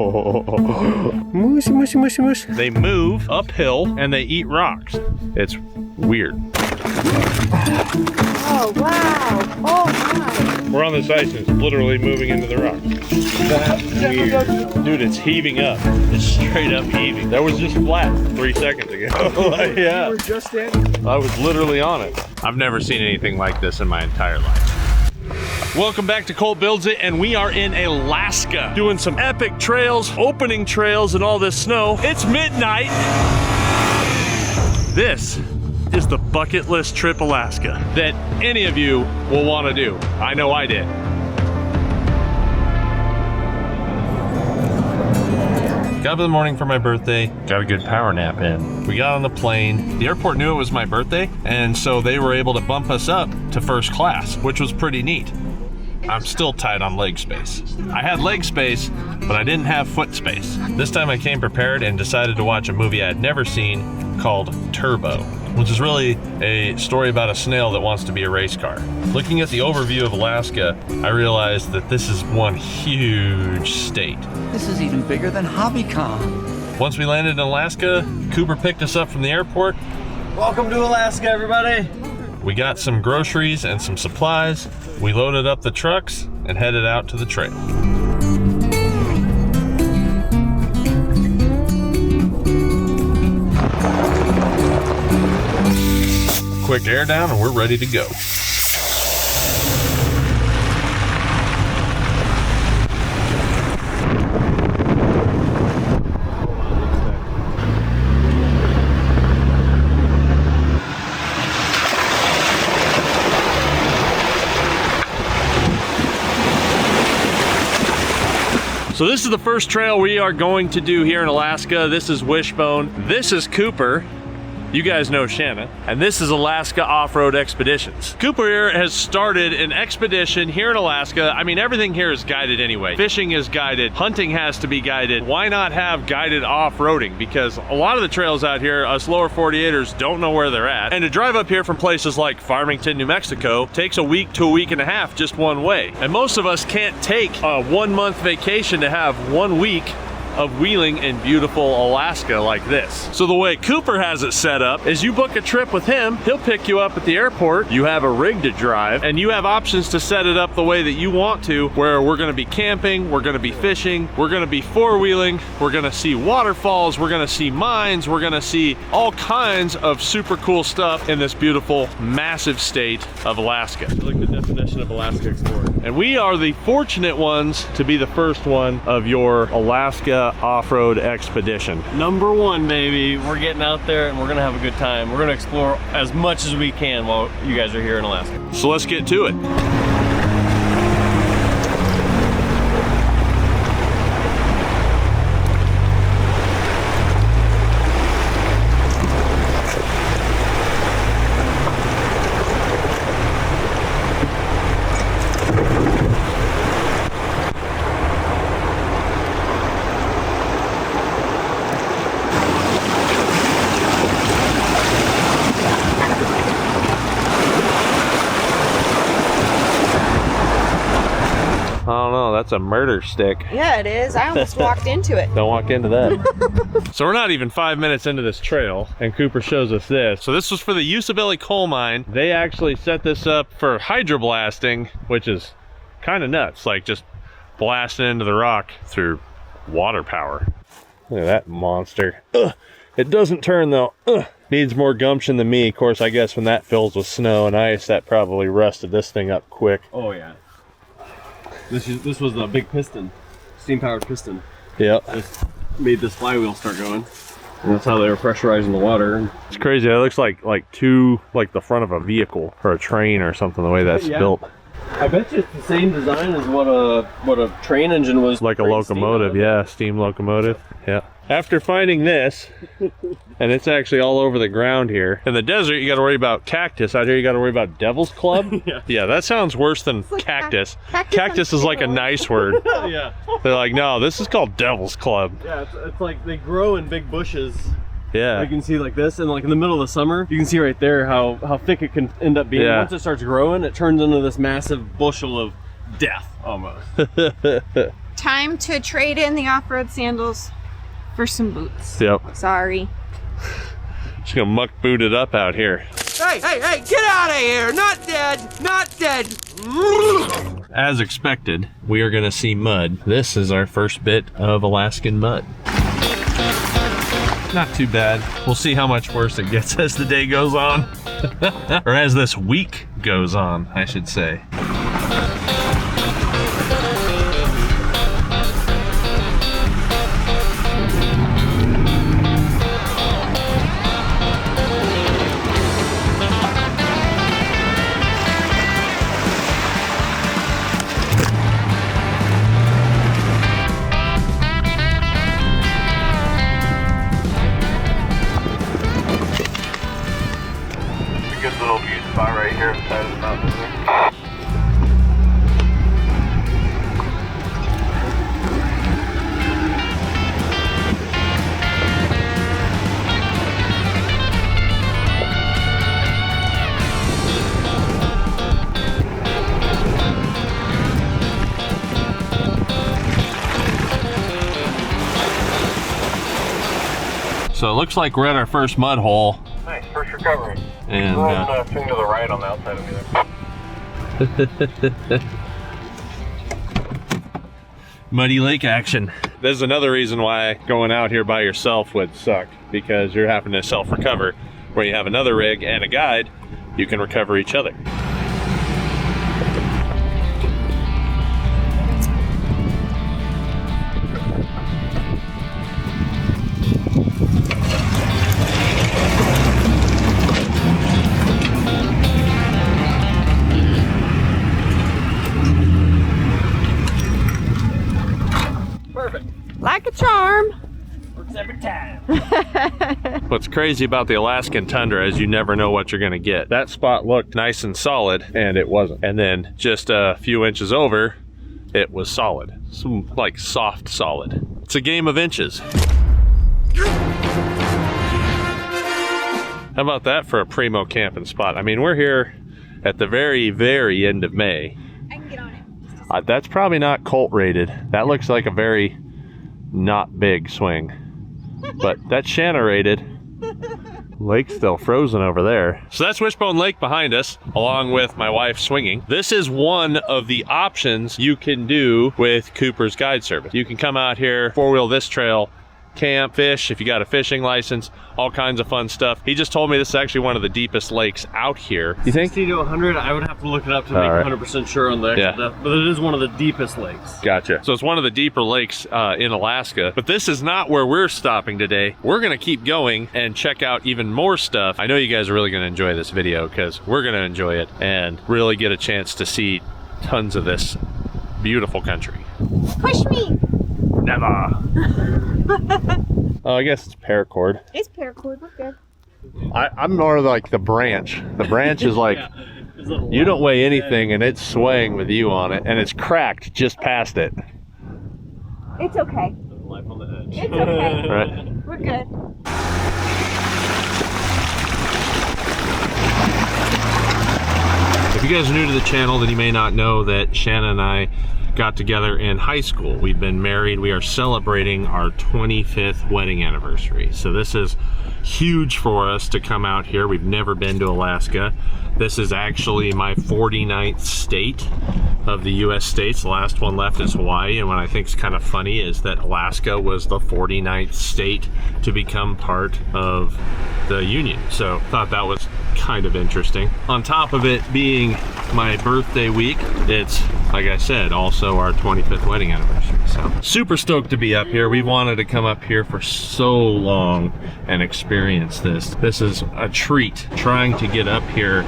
Mushy, mushy, mushy, mush. They move uphill and they eat rocks. It's weird. Oh, wow. Oh, my. We're on this ice and it's literally moving into the rock. That's weird. Dude, it's heaving up. It's straight up heaving. That was just flat 3 seconds ago. Yeah. You were just standing. I was literally on it. I've never seen anything like this in my entire life. Welcome back to Colt Builds It, and we are in Alaska doing some epic trails, opening trails in all this snow. It's midnight. This is the bucket list trip Alaska that any of you will want to do. I know I did. Got up in the morning for my birthday, got a good power nap in. We got on the plane. The airport knew it was my birthday, and so they were able to bump us up to first class, which was pretty neat. I'm still tight on leg space. I had leg space, but I didn't have foot space. This time I came prepared and decided to watch a movie I had never seen called Turbo, which is really a story about a snail that wants to be a race car. Looking at the overview of Alaska, I realized that this is one huge state. This is even bigger than HobbyCon. Once we landed in Alaska, Cooper picked us up from the airport. Welcome to Alaska, everybody. We got some groceries and some supplies. We loaded up the trucks and headed out to the trail. Quick air down and we're ready to go. So this is the first trail we are going to do here in Alaska. This is Wishbone. This is Cooper. You guys know Shanna. And this is Alaska Off-Road Expeditions. Cooper here has started an expedition here in Alaska. I mean, everything here is guided anyway. Fishing is guided, hunting has to be guided. Why not have guided off-roading? Because a lot of the trails out here, us lower 48ers don't know where they're at. And to drive up here from places like Farmington, New Mexico, takes a week to a week and a half just one way. And most of us can't take a 1 month vacation to have 1 week of wheeling in beautiful Alaska like this. So the way Cooper has it set up is you book a trip with him, he'll pick you up at the airport, you have a rig to drive, and you have options to set it up the way that you want to, where we're gonna be camping, we're gonna be fishing, we're gonna be four-wheeling, we're gonna see waterfalls, we're gonna see mines, we're gonna see all kinds of super cool stuff in this beautiful, massive state of Alaska. I like the definition of Alaska explorer. And we are the fortunate ones to be the first one of your Alaska off-road expedition. Number one, baby. We're getting out there and we're gonna have a good time. We're gonna explore as much as we can while you guys are here in Alaska. So let's get to it. That's a murder stick. Yeah, it is. I almost walked into it. Don't walk into that. So we're not even 5 minutes into this trail, and Cooper shows us this. So this was for the Usabelli coal mine. They actually set this up for hydroblasting, which is kind of nuts, like just blasting into the rock through water power. Look at that monster. Ugh. It doesn't turn though. Ugh. Needs more gumption than me. Of course, I guess when that fills with snow and ice, that probably rusted this thing up quick. Oh yeah. This was the big piston, steam-powered piston. Yep. This made this flywheel start going. And that's how they were pressurizing the water. It's crazy. It looks like the front of a vehicle or a train or something, the way that's built. I bet you it's the same design as what a train engine was. Like a locomotive, yeah, steam locomotive. Yeah. After finding this, and it's actually all over the ground here. In the desert, you got to worry about cactus. Out here, you got to worry about devil's club. Yeah, that sounds worse than like cactus. Cactus is like a nice word. Yeah. They're like, no, this is called devil's club. Yeah, it's like they grow in big bushes. Yeah. You can see like this, and like in the middle of the summer, you can see right there how thick it can end up being. Yeah. Once it starts growing, it turns into this massive bushel of death almost. Time to trade in the off-road sandals for some boots. Yep. Sorry. Just gonna muck boot it up out here. Hey, get out of here! Not dead! Not dead! As expected, we are gonna see mud. This is our first bit of Alaskan mud. Not too bad. We'll see how much worse it gets as the day goes on. Or as this week goes on, I should say. Good little view spot right here inside of the mountain there. So it looks like we're at our first mud hole. Nice, first recovery. And Go ahead and swing to the right on the outside of me there. Muddy lake action. This is another reason why going out here by yourself would suck, because you're having to self-recover. Where you have another rig and a guide, you can recover each other. Like a charm. Works every time. What's crazy about the Alaskan tundra is you never know what you're gonna get. That spot looked nice and solid, and it wasn't. And then just a few inches over, it was solid. Some like soft solid. It's a game of inches. How about that for a primo camping spot? I mean, we're here at the very, very end of May. I can get on it. That's probably not Colt rated. That looks like a very not big swing. But that's Shanna rated. Lake's still frozen over there. So that's Wishbone Lake behind us, along with my wife swinging. This is one of the options you can do with Cooper's guide service. You can come out here, four-wheel this trail, camp, fish if you got a fishing license, all kinds of fun stuff. He just told me this is actually one of the deepest lakes out here. You think? 60 to 100, I would have to look it up to make 100% sure on the actual depth, but it is one of the deepest lakes. Gotcha. So it's one of the deeper lakes in Alaska, but this is not where we're stopping today. We're gonna keep going and check out even more stuff. I know you guys are really gonna enjoy this video because we're gonna enjoy it and really get a chance to see tons of this beautiful country. Push me. Never. Oh, I guess it's paracord. It's paracord. We're good. I'm more like the branch. The branch is like, you don't weigh anything and it's swaying with you on it, and it's cracked just past it. It's okay. Life on the edge. It's okay. Right? We're good. If you guys are new to the channel, then you may not know that Shanna and I got together in high school. We've been married. We are celebrating our 25th wedding anniversary. So this is huge for us to come out here. We've never been to Alaska. This is actually my 49th state of the US states. The last one left is Hawaii, and what I think is kind of funny is that Alaska was the 49th state to become part of the Union. So thought that was kind of interesting. On top of it being my birthday week, it's, like I said, also our 25th wedding anniversary. So super stoked to be up here. We've wanted to come up here for so long and experience this. This is a treat. Trying to get up here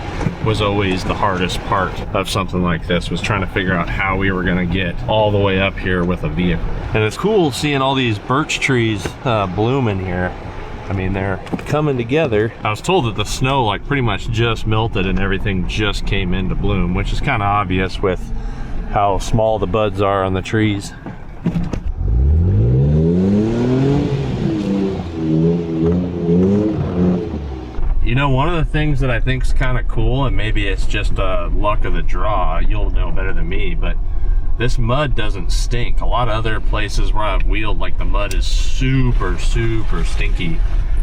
was always the hardest part of something like this, was trying to figure out how we were gonna get all the way up here with a vehicle. And it's cool seeing all these birch trees blooming here. I mean, they're coming together. I was told that the snow like pretty much just melted and everything just came into bloom, which is kind of obvious with how small the buds are on the trees. You know, one of the things that I think is kind of cool, and maybe it's just luck of the draw, you'll know better than me, but This mud doesn't stink. A lot of other places where I've wheeled, like the mud is super stinky.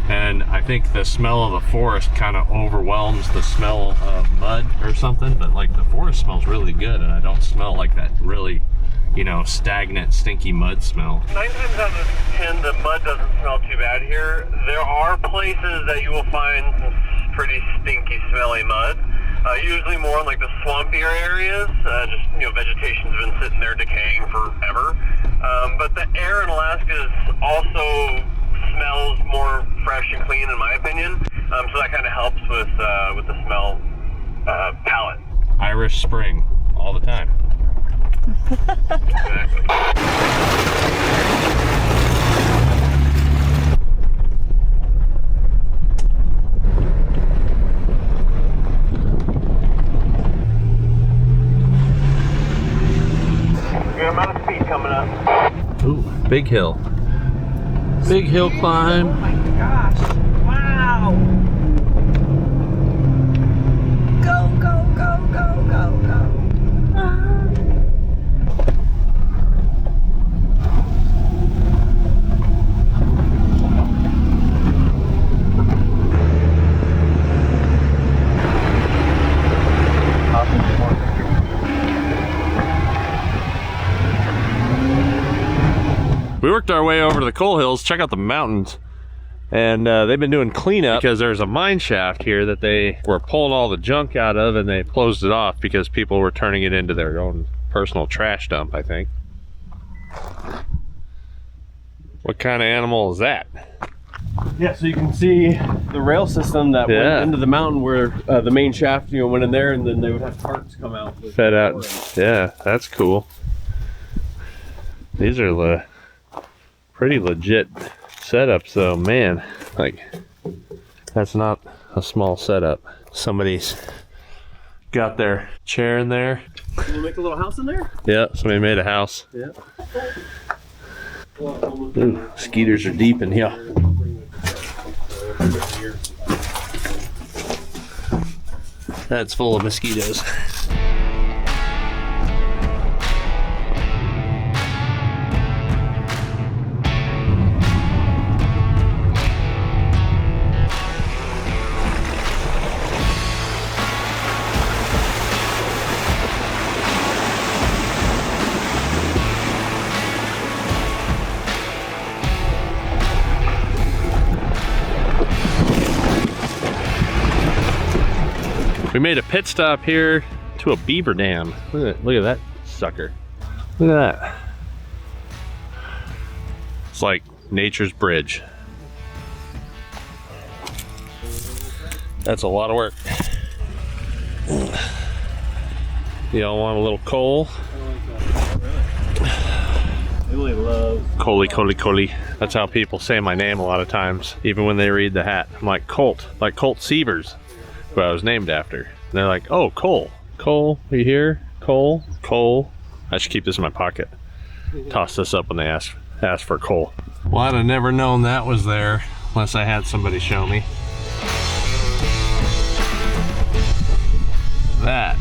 And I think the smell of the forest kind of overwhelms the smell of mud or something, but like the forest smells really good and I don't smell like that really, you know, stagnant, stinky mud smell. 9 times out of 10, the mud doesn't smell too bad here. There are places that you will find some pretty stinky, smelly mud. Usually more in like the swampier areas, just, you know, vegetation's been sitting there decaying forever. But the air in Alaska is also smells more fresh and clean in my opinion. So that kind of helps with the smell palette. Irish Spring, all the time. Exactly. Good amount of speed coming up. Ooh, big hill. Big hill climb. Oh my gosh. Wow. Go, go, go, go, go, go. We worked our way over to the coal hills, check out the mountains, and they've been doing cleanup because there's a mine shaft here that they were pulling all the junk out of, and they closed it off because people were turning it into their own personal trash dump, I think. What kind of animal is that? Yeah, so you can see the rail system that Yeah. went into the mountain where the main shaft, you know, went in there, and then they would have carts come out. With Fed out. Yeah, that's cool. These are pretty legit setups though, man. Like, that's not a small setup. Somebody's got their chair in there. We'll make a little house in there? Yeah, somebody made a house. Yeah. Ooh, skeeters are deep in here. That's full of mosquitoes. We made a pit stop here to a beaver dam. Look at that sucker. Look at that. It's like nature's bridge. That's a lot of work. Y'all want a little coal? Really love Coley. That's how people say my name a lot of times, even when they read the hat. I'm like Colt, like Colt Sievers, who I was named after. And they're like, oh, Cole. Cole, are you here? Cole? Cole. I should keep this in my pocket. Toss this up when they ask for coal. Well, I'd have never known that was there unless I had somebody show me. That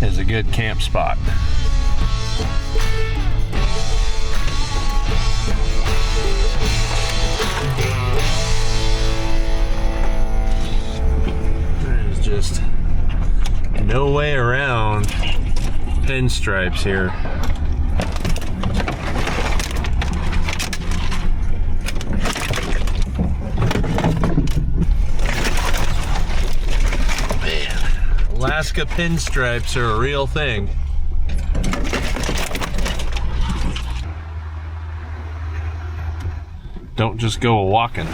is a good camp spot. There's just no way around pinstripes here. Man, Alaska pinstripes are a real thing. Don't just go walking.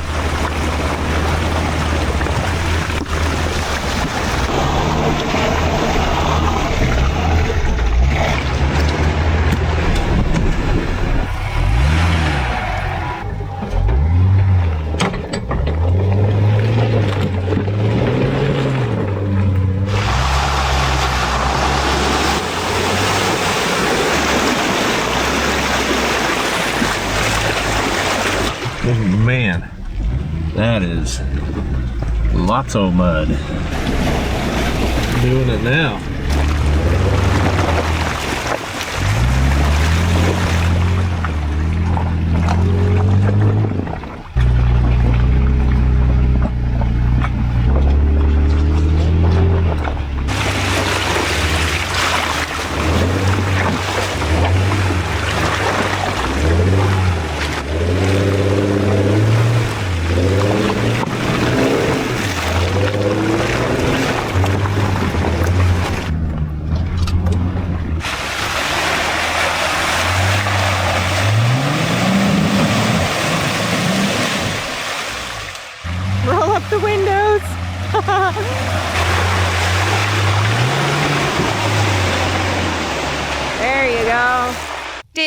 Man, that is lots of mud. Doing it now.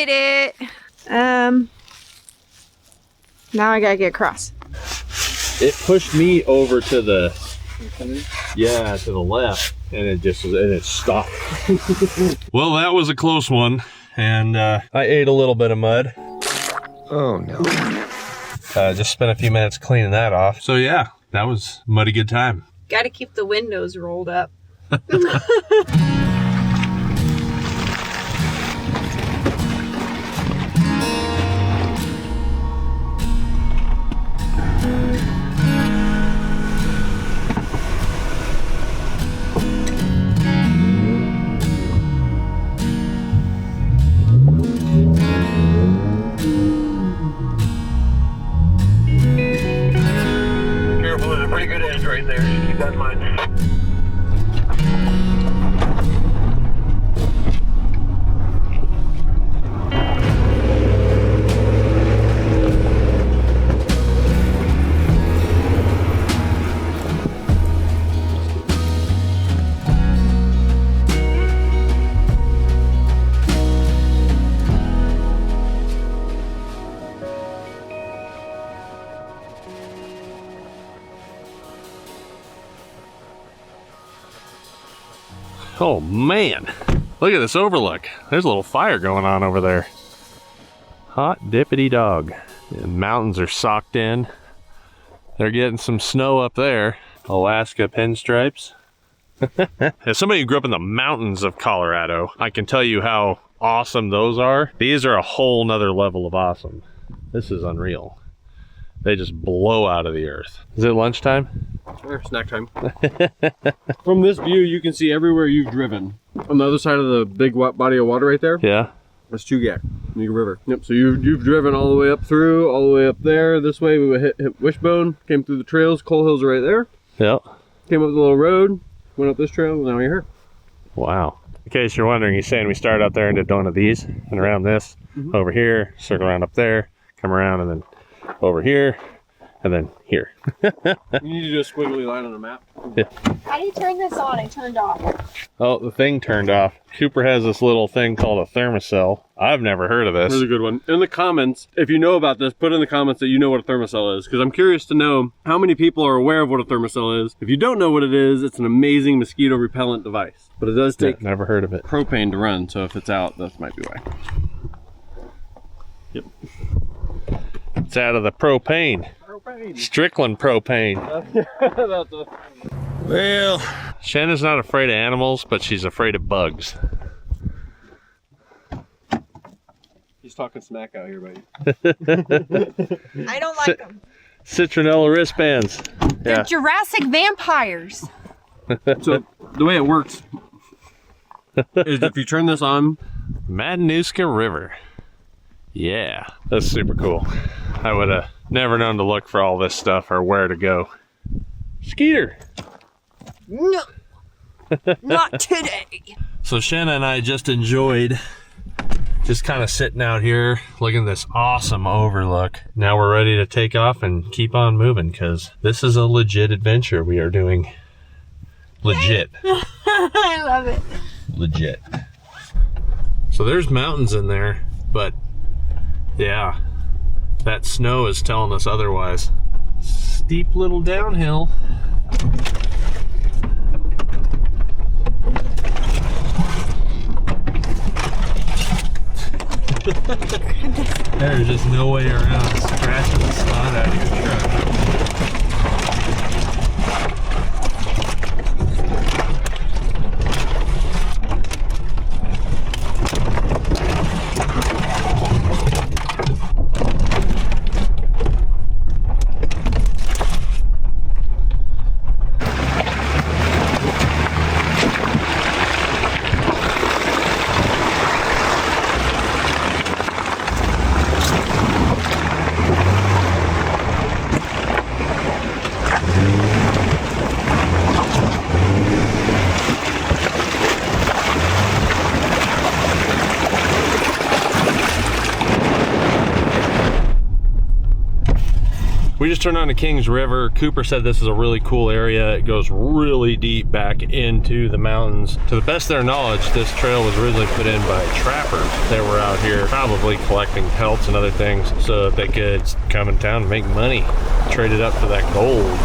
did it. Now I gotta get across. It pushed me over to the to the left, and it stopped. Well, that was a close one, and I ate a little bit of mud. Oh no. Just spent a few minutes cleaning that off. So yeah, that was a mighty good time. Gotta keep the windows rolled up. Careful, there's a pretty good edge right there. Just keep that in mind. Oh man, look at this overlook. There's a little fire going on over there. Hot dippity dog. The mountains are socked in. They're getting some snow up there. Alaska pinstripes. As somebody who grew up in the mountains of Colorado, I can tell you how awesome those are. These are a whole nother level of awesome. This is unreal. They just blow out of the earth. Is it lunchtime? Snack time. From this view, you can see everywhere you've driven. On the other side of the big body of water right there, Yeah. that's Chugach, Eagle River. Yep, so you've driven all the way up through, all the way up there. This way we hit Wishbone, came through the trails. Coal Hills are right there. Yep. Came up the little road, went up this trail, and now you're here. Wow. In case you're wondering, he's saying we started out there and did one of these, and around this, over here, circle around up there, come around, and then over here, and then here. You need to do a squiggly line on the map. How do you turn this on? It turned off. Oh, the thing turned off. Cooper has this little thing called a thermocell. I've never heard of this. That's a good one. In the comments, if you know about this, put in the comments that you know what a thermocell is, because I'm curious to know how many people are aware of what a thermocell is. If you don't know what it is, it's an amazing mosquito repellent device. But it does take Never heard of it. propane to run, so if it's out, that might be why. Yep. It's out of the propane. Strickland propane. Well, Shanna's not afraid of animals, but she's afraid of bugs. He's talking smack out here, buddy. I don't like them. Citronella wristbands. They're Yeah. Jurassic vampires. So the way it works is if you turn this on, Matanuska River. Yeah, that's super cool. I would have never known to look for all this stuff or where to go. Skeeter. No, not today. So Shanna and I just enjoyed just kind of sitting out here looking at this awesome overlook. Now we're ready to take off and keep on moving because this is a legit adventure we are doing. Legit. I love it. Legit. So there's mountains in there, but yeah, that snow is telling us otherwise. Steep little downhill. There's just no way around scratching the snot out of your truck. We just turned on to Kings River. Cooper said this is a really cool area. It goes really deep back into the mountains. To the best of their knowledge, this trail was originally put in by trappers that were out here probably collecting pelts and other things so that they could come in town and make money, trade it up for that gold.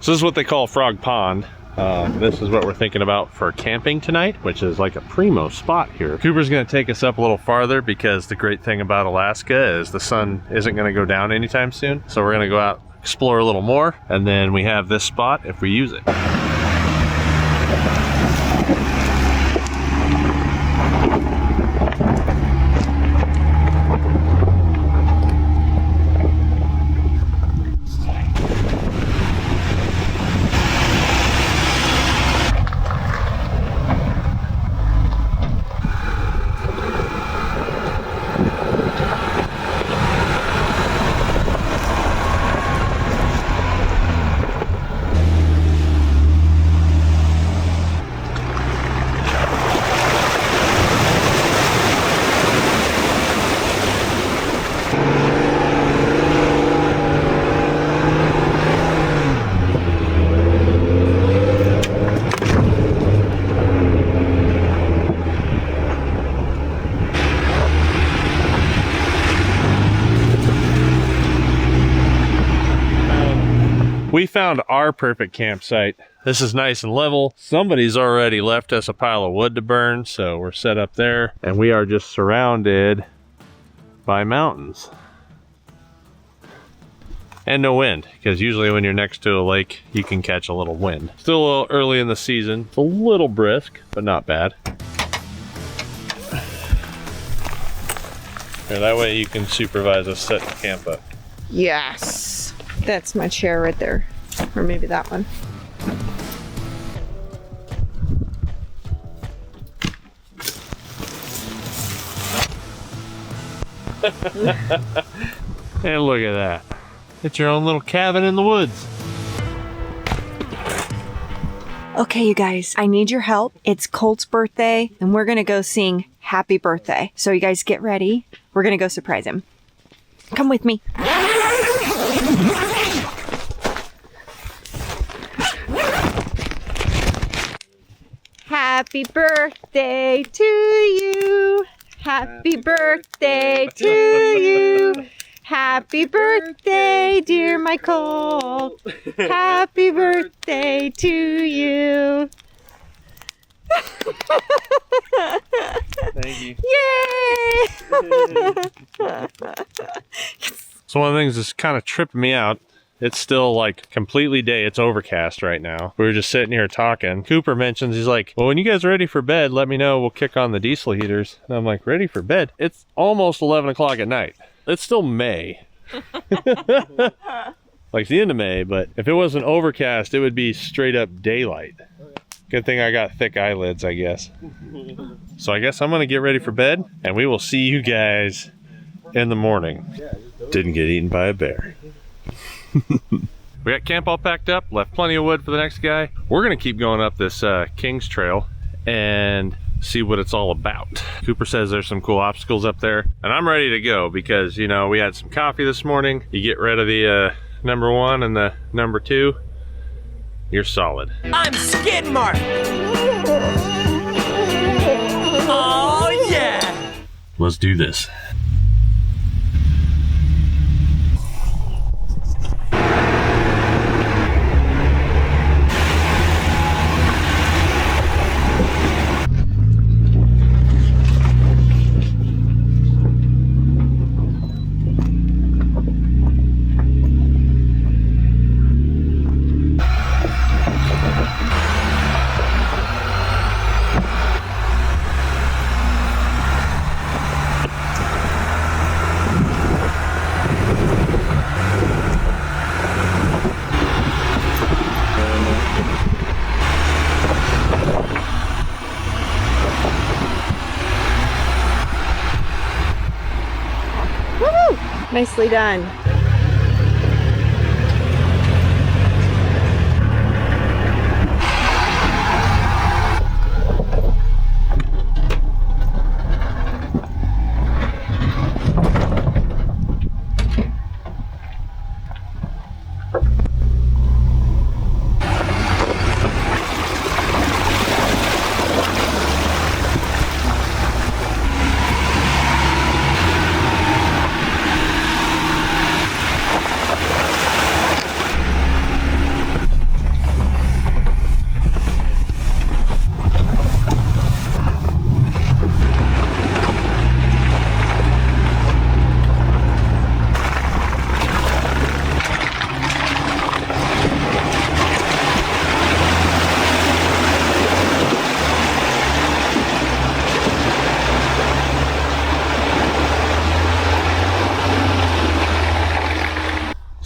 So this is what they call Frog Pond. This is what we're thinking about for camping tonight, which is like a primo spot here. Cooper's gonna take us up a little farther because the great thing about Alaska is the sun isn't gonna go down anytime soon. So we're gonna go out, explore a little more, and then we have this spot if we use it. We found our perfect campsite. This is nice and level. Somebody's already left us a pile of wood to burn, so we're set up there, and we are just surrounded by mountains. And no wind, because usually when you're next to a lake, you can catch a little wind. Still a little early in the season. It's a little brisk, but not bad. Here, that way you can supervise us setting camp up. Yes. That's my chair right there. Or maybe that one. And look at that. It's your own little cabin in the woods. Okay, you guys, I need your help. It's Colt's birthday, and we're gonna go sing Happy Birthday. So you guys get ready. We're gonna go surprise him. Come with me. Happy birthday to you. Happy birthday to you. Happy birthday, dear my Colt. Happy birthday to you. Thank you. Yay! So one of the things that's kind of tripping me out, it's still like completely day. It's overcast right now. We were just sitting here talking. Cooper mentions, he's like, well, when you guys are ready for bed, let me know. We'll kick on the diesel heaters. And I'm like, ready for bed? It's almost 11 o'clock at night. It's still May. Like the end of May, but if it wasn't overcast, it would be straight up daylight. Good thing I got thick eyelids, I guess. So I guess I'm gonna get ready for bed, and we will see you guys in the morning. Didn't get eaten by a bear. We got camp all packed up, left plenty of wood for the next guy. We're gonna keep going up this King's Trail and see what it's all about. Cooper says there's some cool obstacles up there, and I'm ready to go because, you know, we had some coffee this morning. You get rid of the number 1 and the number 2, you're solid. I'm skid mark. Oh yeah. Let's do this. Nicely done.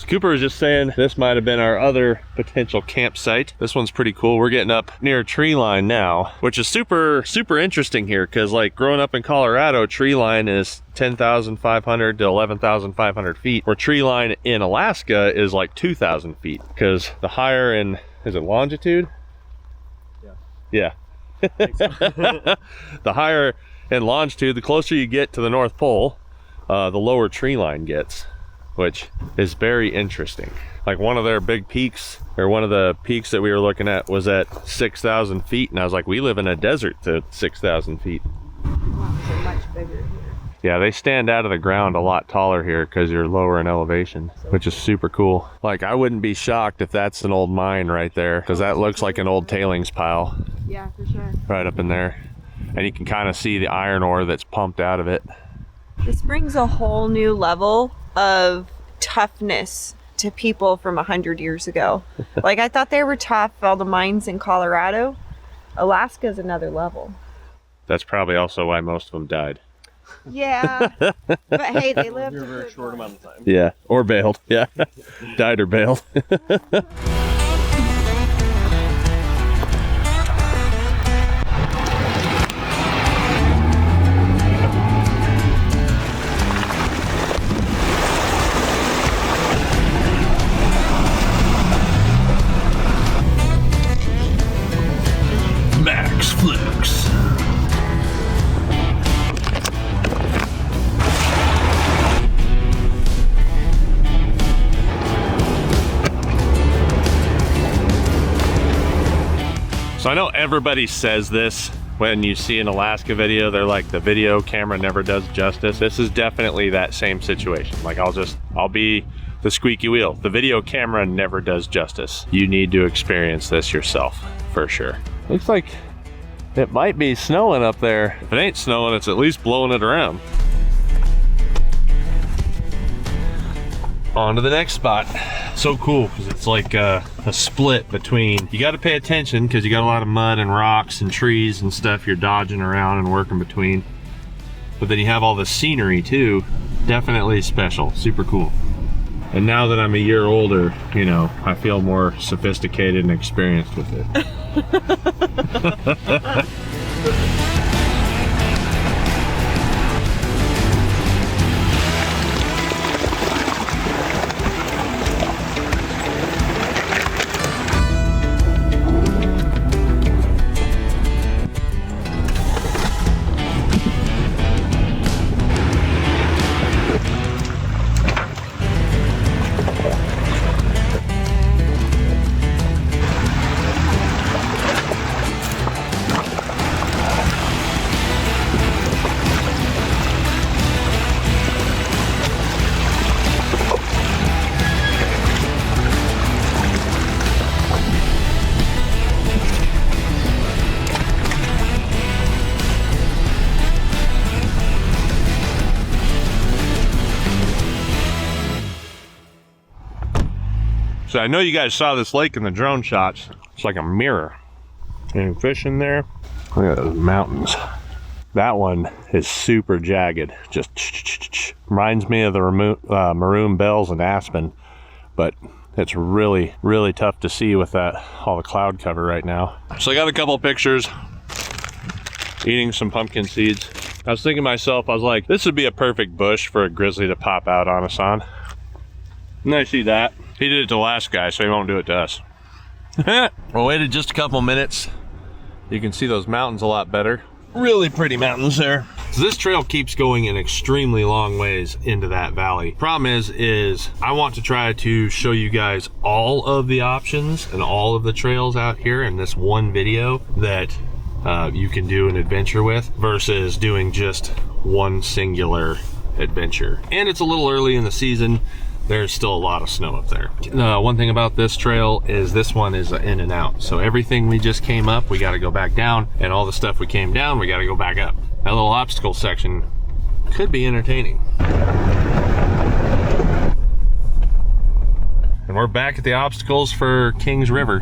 Cooper was just saying this might have been our other potential campsite. This one's pretty cool. We're getting up near a tree line now, which is super interesting here because, like, growing up in Colorado, tree line is 10,500 to 11,500 feet, where tree line in Alaska is like 2,000 feet because the higher in, is it longitude? Yeah. The higher in longitude, the closer you get to the North Pole, the lower tree line gets, which is very interesting. Like one of their big peaks, or one of the peaks that we were looking at, was at 6,000 feet, and I was like, we live in a desert to 6,000 feet. Wow, so much bigger here. Yeah, they stand out of the ground a lot taller here because you're lower in elevation, which is super cool. Like, I wouldn't be shocked if that's an old mine right there, because that looks like an old tailings pile. Yeah, for sure. Right up in there. And you can kind of see the iron ore that's pumped out of it. This brings a whole new level of toughness to people from 100 years ago. Like, I thought they were tough, all the mines in Colorado. Alaska's another level. That's probably also why most of them died. Yeah. But hey, they lived For a very short amount of time. Yeah, or bailed. Yeah, died or bailed. Max Flukes. So I know everybody says this when you see an Alaska video. They're like, the video camera never does justice. This is definitely that same situation. Like, I'll be the squeaky wheel. The video camera never does justice. You need to experience this yourself, for sure. Looks like It might be snowing up there. If it ain't snowing, it's at least blowing it around. On to the next spot. So cool because it's like a split between, you got to pay attention because you got a lot of mud and rocks and trees and stuff you're dodging around and working between. But then you have all the scenery too. Definitely special, super cool. And now that I'm a year older, you know, I feel more sophisticated and experienced with it. So I know you guys saw this lake in the drone shots. It's like a mirror. Any fish in there? Look at those mountains. That one is super jagged. Just reminds me of the maroon bells in Aspen, but it's really, really tough to see with that all the cloud cover right now. So I got a couple of pictures eating some pumpkin seeds. I was thinking to myself, I was like, this would be a perfect bush for a grizzly to pop out on us on. And I see that. He did it to the last guy, so he won't do it to us. Well, waited just a couple minutes. You can see those mountains a lot better. Really pretty mountains there. So this trail keeps going an extremely long ways into that valley. Problem is I want to try to show you guys all of the options and all of the trails out here in this one video that you can do an adventure with versus doing just one singular adventure. And it's a little early in the season. There's still a lot of snow up there. One thing about this trail is this one is in and out. So everything we just came up, we got to go back down, and all the stuff we came down, we got to go back up. That little obstacle section could be entertaining. And we're back at the obstacles for Kings River.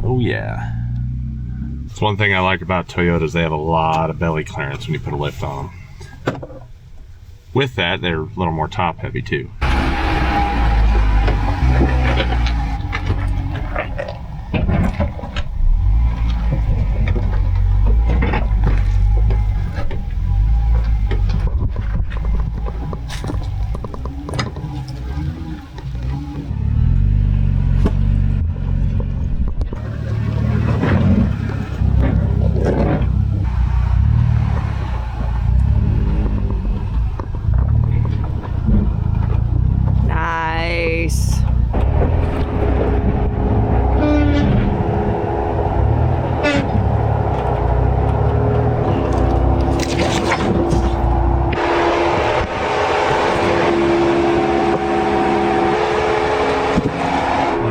Oh yeah. It's one thing I like about Toyotas, they have a lot of belly clearance when you put a lift on them. With that, they're a little more top heavy too.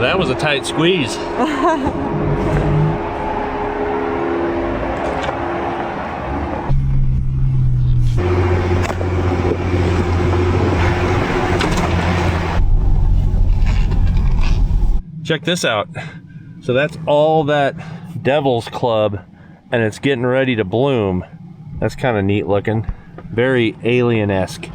That was a tight squeeze. Check this out. So that's all that Devil's Club, and it's getting ready to bloom. That's kind of neat looking. Very alien-esque.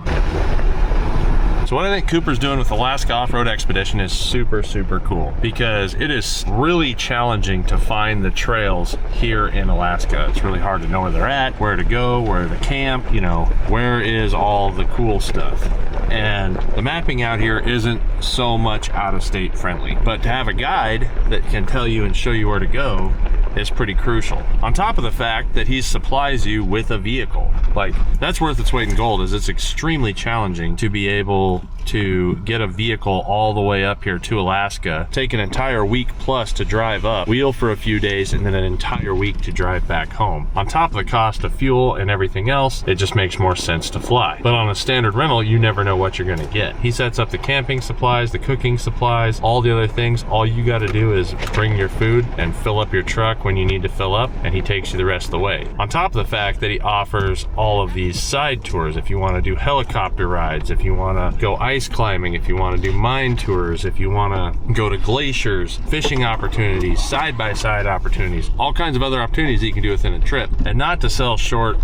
So what I think Cooper's doing with Alaska Off-Road Expedition is super, super cool because it is really challenging to find the trails here in Alaska. It's really hard to know where they're at, where to go, where to camp, you know, where is all the cool stuff. And the mapping out here isn't so much out-of-state friendly, but to have a guide that can tell you and show you where to go is pretty crucial. On top of the fact that he supplies you with a vehicle. Like, that's worth its weight in gold, is it's extremely challenging to be able to get a vehicle all the way up here to Alaska, take an entire week plus to drive up, wheel for a few days, and then an entire week to drive back home. On top of the cost of fuel and everything else, it just makes more sense to fly. But on a standard rental, you never know what you're gonna get. He sets up the camping supplies, the cooking supplies, all the other things. All you gotta do is bring your food and fill up your truck when you need to fill up, and he takes you the rest of the way. On top of the fact that he offers all of these side tours, if you wanna do helicopter rides, if you wanna go ice climbing, if you wanna do mine tours, if you wanna go to glaciers, fishing opportunities, side-by-side opportunities, all kinds of other opportunities that you can do within a trip. And not to sell short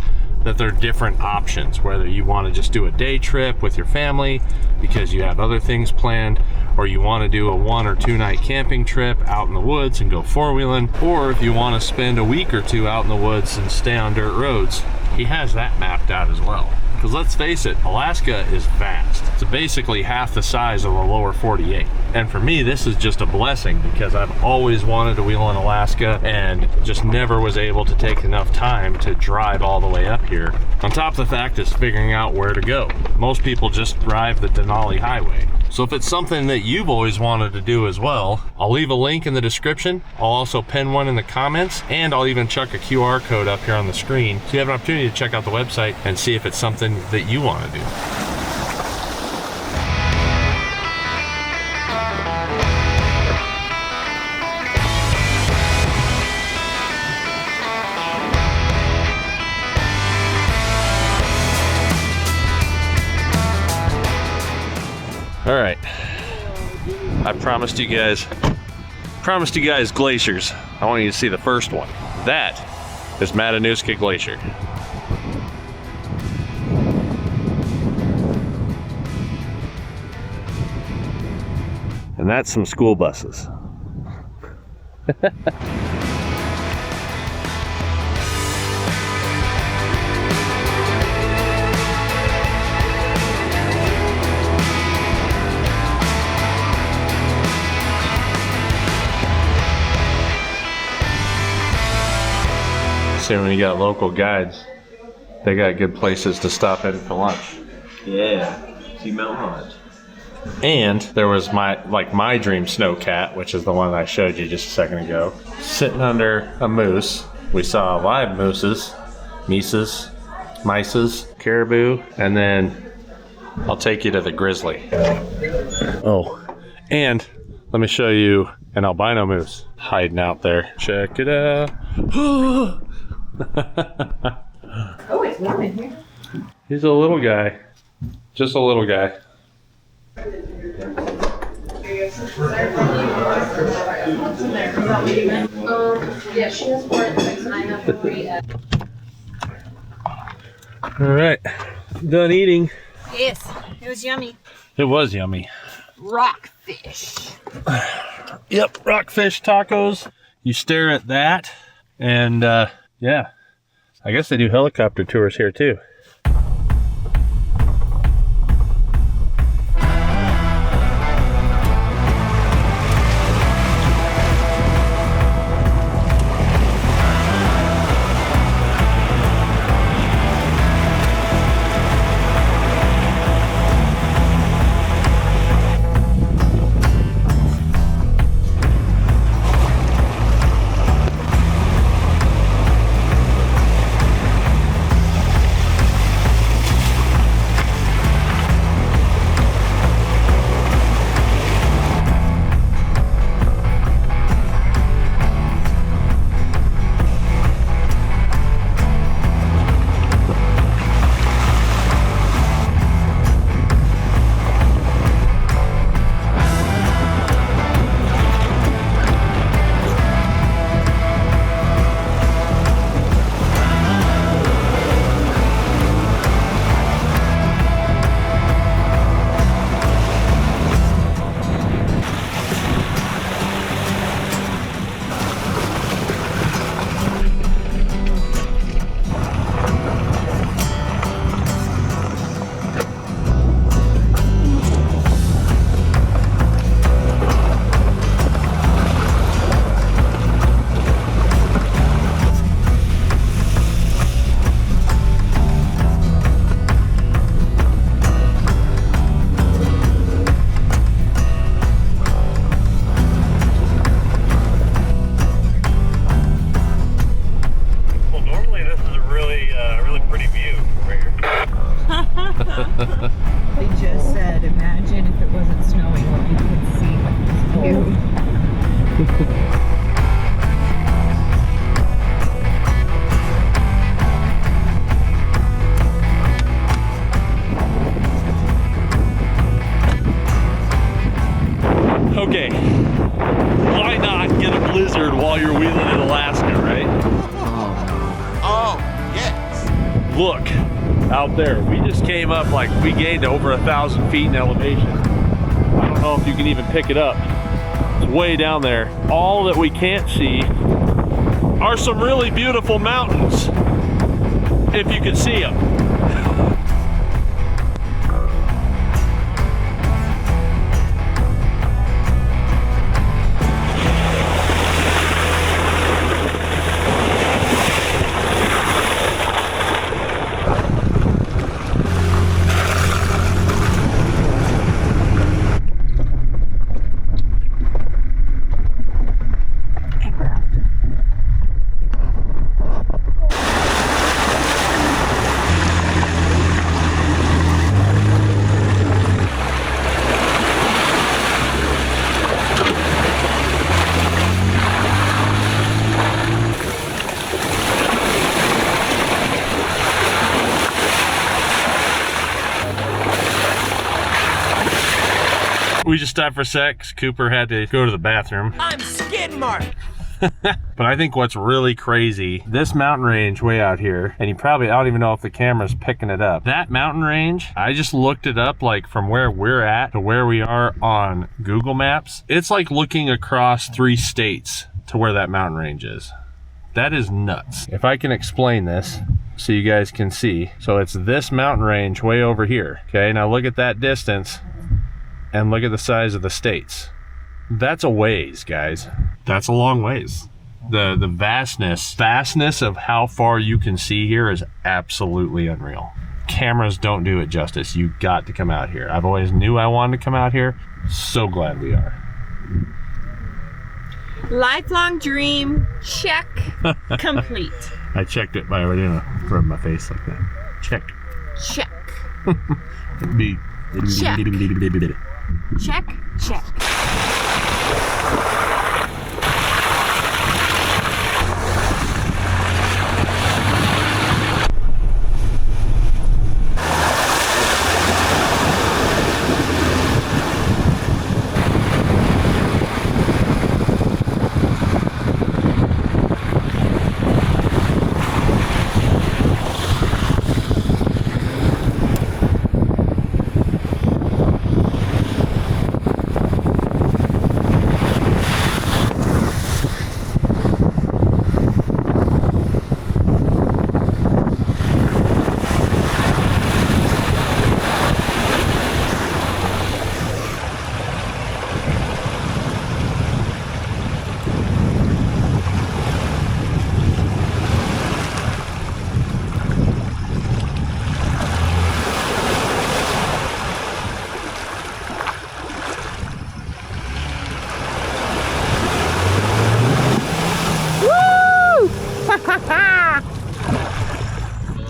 that there are different options, whether you want to just do a day trip with your family because you have other things planned, or you want to do a 1 or 2 night camping trip out in the woods and go four-wheeling, or if you want to spend a week or 2 out in the woods and stay on dirt roads, he has that mapped out as well. Because let's face it, Alaska is vast. It's basically half the size of the lower 48. And for me, this is just a blessing because I've always wanted to wheel in Alaska and just never was able to take enough time to drive all the way up here. On top of the fact is figuring out where to go. Most people just drive the Denali Highway. So if it's something that you've always wanted to do as well, I'll leave a link in the description. I'll also pin one in the comments, and I'll even chuck a QR code up here on the screen so you have an opportunity to check out the website and see if it's something that you want to do. All right, I promised you guys glaciers. I want you to see the first one. That is Matanuska Glacier. And that's some school buses. See, when you got local guides, they got good places to stop in for lunch. Yeah, see Mount Hodge. And there was my dream snowcat, which is the one that I showed you just a second ago, sitting under a moose. We saw live mooses, mises, caribou, and then I'll take you to the grizzly. Oh, and let me show you an albino moose hiding out there. Check it out. Oh, it's warm in here. He's a little guy. Just a little guy. Yeah, she has 4 and I have 3. All right, done eating. Yes, it was yummy. It was yummy. Rockfish. Yep, rockfish tacos. You stare at that, and yeah, I guess they do helicopter tours here too. Okay, why not get a blizzard while you're wheeling in Alaska, right? Oh, yes. Look, out there, we just came up, like, we gained over 1,000 feet in elevation. I don't know if you can even pick it up. It's way down there. All that we can't see are some really beautiful mountains, if you can see them. We just stopped for a sec 'cause Cooper had to go to the bathroom. I'm skid marked. But I think what's really crazy, this mountain range way out here, and you probably, I don't even know if the camera's picking it up. That mountain range, I just looked it up, like from where we're at to where we are on Google Maps. It's like looking across 3 states to where that mountain range is. That is nuts. If I can explain this so you guys can see. So it's this mountain range way over here. Okay, now look at that distance and look at the size of the states. That's a ways, guys. That's a long ways. The vastness of how far you can see here is absolutely unreal. Cameras don't do it justice. You got to come out here. I've always knew I wanted to come out here. So glad we are. Lifelong dream, check, complete. I checked it by rubbing my face like that. Check. Check. Beep. Check, check.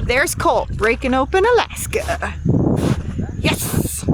There's Colt breaking open Alaska. Yes!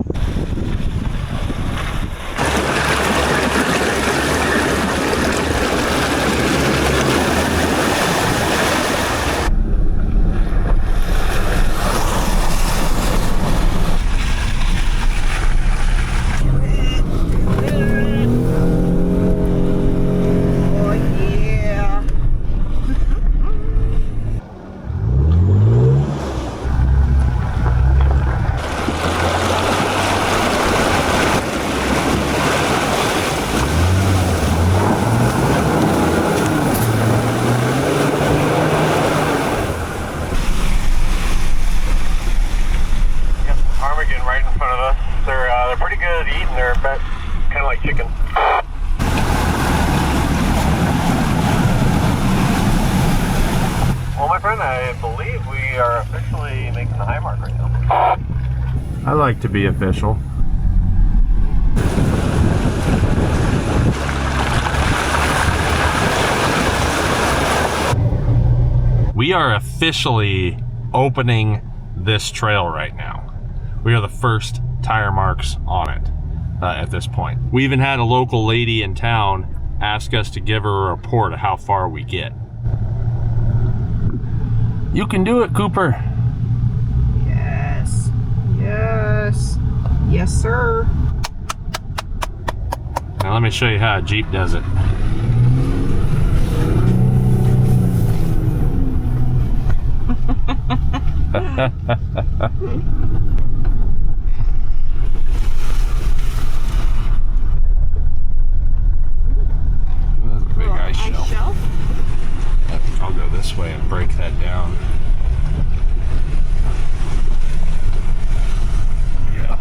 Right in front of us. They're pretty good at eating. They're kind of like chicken. Well, my friend, I believe we are officially making the high mark right now. I like to be official. We are officially opening this trail right now. We are the first tire marks on it at this point. We even had a local lady in town ask us to give her a report of how far we get. You can do it, Cooper. Yes. Yes. Yes, sir. Now let me show you how a Jeep does it. That's a big ice shelf. I'll go this way and break that down. Yeah.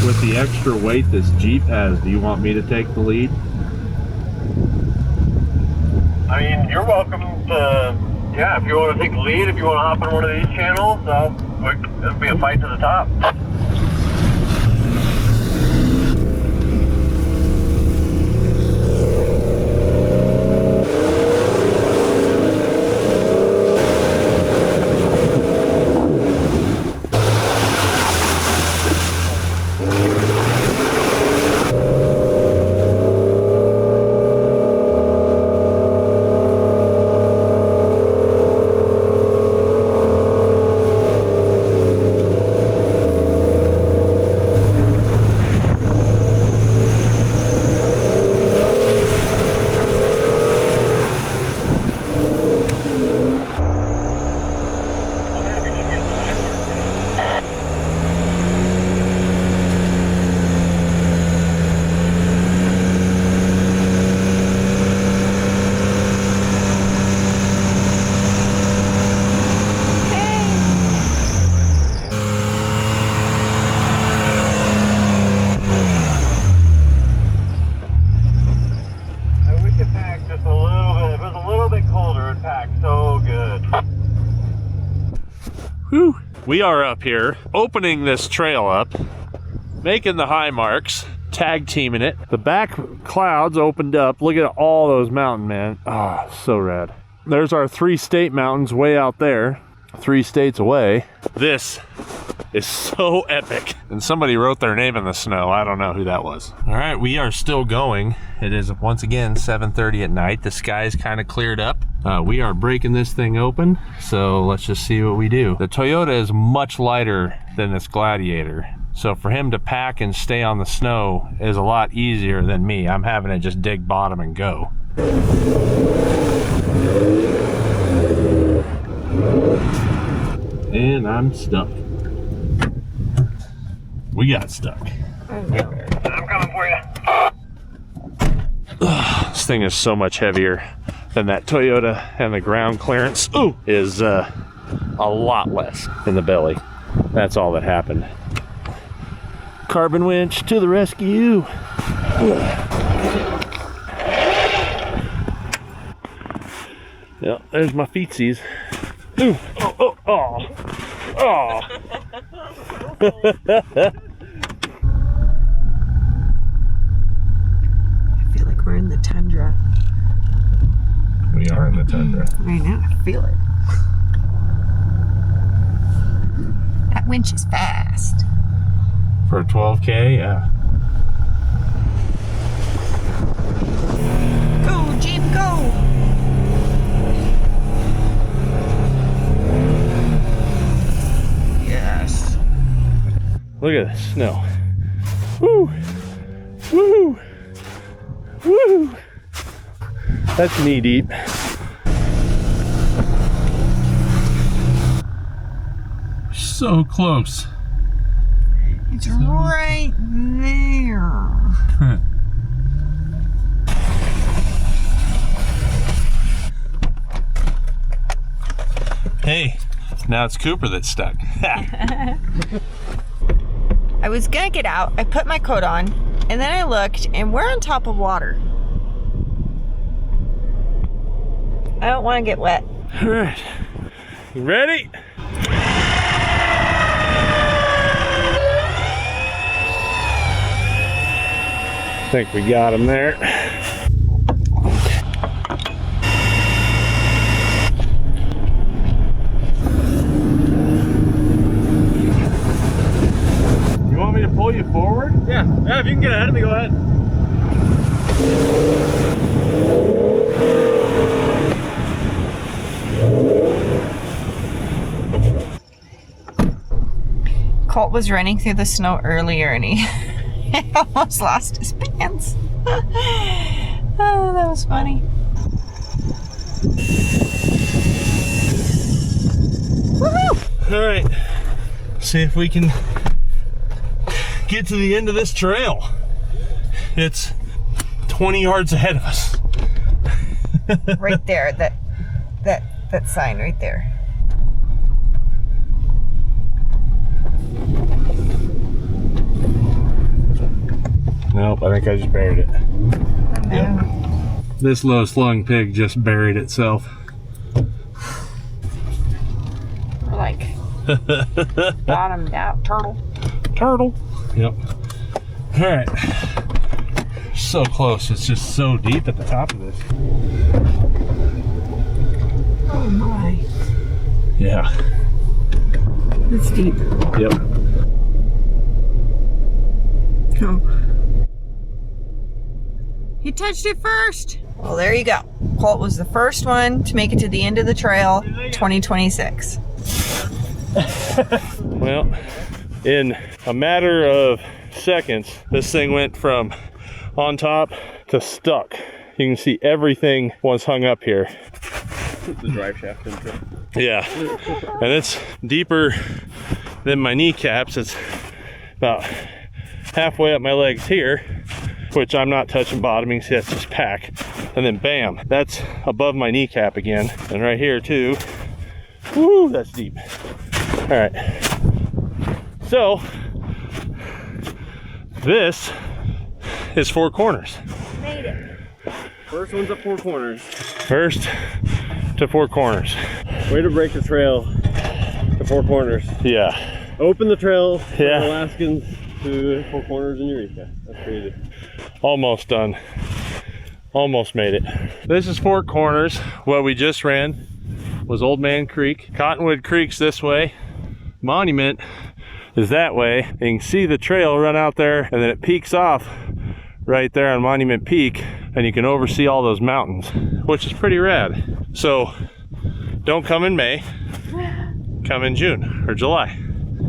With the extra weight this Jeep has, do you want me to take the lead? I mean, you're welcome to, yeah, if you want to take the lead, if you want to hop on one of these channels, it'll be a fight to the top. Whew. We are up here, opening this trail up, making the high marks, tag teaming it. The back clouds opened up. Look at all those mountains, man. Ah, so rad. There's our 3 state mountains way out there, 3 states away. This is so epic. And somebody wrote their name in the snow. I don't know who that was. All right, we are still going. It is once again 7:30 at night. The sky's kind of cleared up. We are breaking this thing open, so let's just see what we do. The Toyota is much lighter than this Gladiator, so for him to pack and stay on the snow is a lot easier than me. I'm having to just dig bottom and go. And I'm stuck. We got stuck. I'm coming for you. This thing is so much heavier than that Toyota, and the ground clearance is a lot less in the belly. That's all that happened. Carbon winch to the rescue. Yep, there's my feetsies. Ooh. Oh, oh, oh. I feel like we're in the tundra. We are in the tundra. Right now, I feel it. That winch is fast. For a 12K, yeah. Go, Jeep, go! Look at the snow. Woo! Woo! Woo! That's knee deep. So close. It's right there. Hey, now it's Cooper that's stuck. I was gonna get out. I put my coat on, and then I looked, and we're on top of water. I don't want to get wet. All right, you ready? I think we got him there. You want me to pull you forward? Yeah, if you can get ahead of me, go ahead. Colt was running through the snow earlier and he almost lost his pants. Oh, that was funny. Woohoo! All right, see if we can get to the end of this trail. It's 20 yards ahead of us. Right there, that sign right there. Nope, I think I just buried it. Yep. This low slung pig just buried itself. We're like bottomed out turtle. Turtle. Yep. All right. So close. It's just so deep at the top of this. Oh my. Yeah. It's deep. Yep. Oh. You touched it first. Well, there you go. Colt was the first one to make it to the end of the trail, 2026. Well, in a matter of seconds, this thing went from on top to stuck. You can see everything was hung up here. The drive shaft into it. Yeah, and it's deeper than my kneecaps. It's about halfway up my legs here, which I'm not touching bottoming, see that's just pack. And then bam, that's above my kneecap again. And right here too, woo, that's deep. All right, so this is Four Corners. Made it. First one's up Four Corners. First to Four Corners. Way to break the trail to Four Corners. Yeah. Open the trail for Yeah. Alaskans to Four Corners in Eureka. That's crazy. Almost done. Almost made it. This is Four Corners. What we just ran was Old Man Creek. Cottonwood Creek's this way. Monument is that way. You can see the trail run out there, and then it peaks off right there on Monument Peak, and you can oversee all those mountains, which is pretty rad. So don't come in May, come in June or July.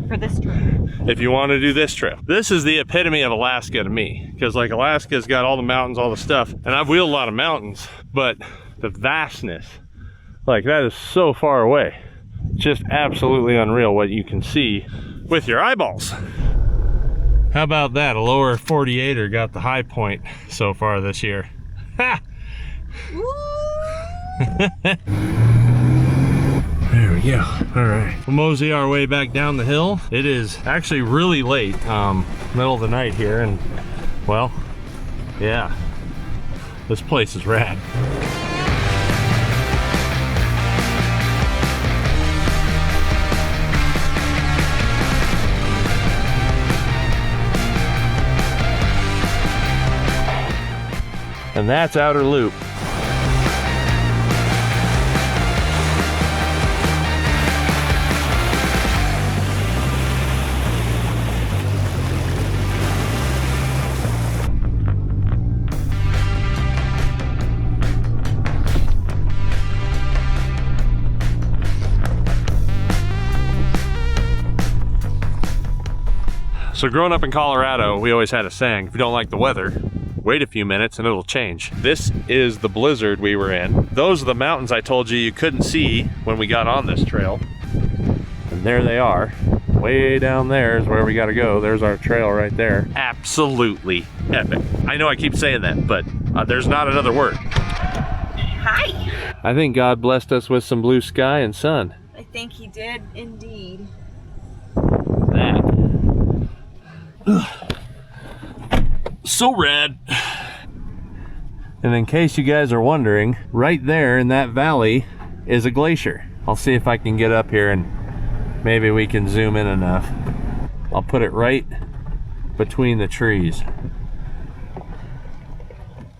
For this trail. If you want to do this trail. This is the epitome of Alaska to me, because like Alaska's got all the mountains, all the stuff, and I've wheeled a lot of mountains, but the vastness, like that is so far away. Just absolutely unreal what you can see with your eyeballs. How about that? A lower 48er got the high point so far this year. Ha! There we go. All right, we'll mosey our way back down the hill. It is actually really late, middle of the night here, and well, yeah, this place is rad. And that's Outer Loop. So growing up in Colorado, we always had a saying, if you don't like the weather, wait a few minutes and it'll change. This is the blizzard we were in. Those are the mountains I told you couldn't see when we got on this trail. And there they are. Way down there is where we gotta go. There's our trail right there. Absolutely epic. I know I keep saying that, but there's not another word. Hi. I think God blessed us with some blue sky and sun. I think he did indeed. That. So rad. And in case you guys are wondering, right there in that valley is a glacier. I'll see if I can get up here and maybe we can zoom in enough. I'll put it right between the trees.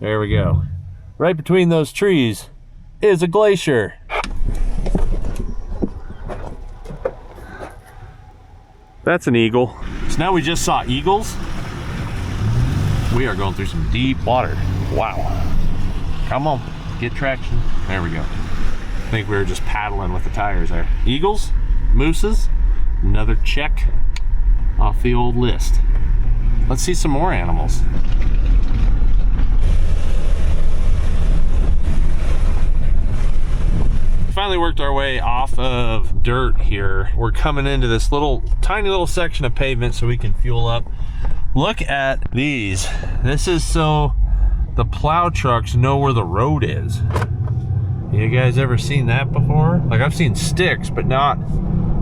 There we go. Right between those trees is a glacier. That's an eagle. So now we just saw eagles. We are going through some deep water. Wow. Come on, get traction. There we go. I think we were just paddling with the tires there. Eagles, mooses, another check off the old list. Let's see some more animals. Finally worked our way off of dirt here. We're coming into this tiny little section of pavement so we can fuel up. Look at these. This is so the plow trucks know where the road is. You guys ever seen that before? Like, I've seen sticks, but not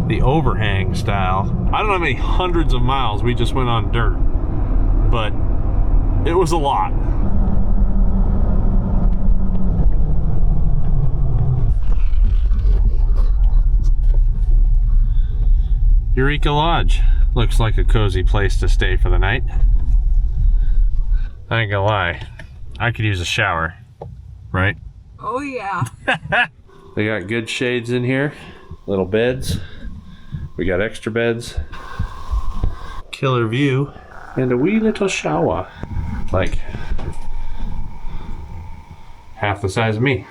the overhang style. I don't know how many hundreds of miles we just went on dirt, but it was a lot. Eureka Lodge. Looks like a cozy place to stay for the night. I ain't gonna lie, I could use a shower, right? Oh yeah. They got good shades in here, little beds. We got extra beds, killer view, and a wee little shower. Like half the size of me.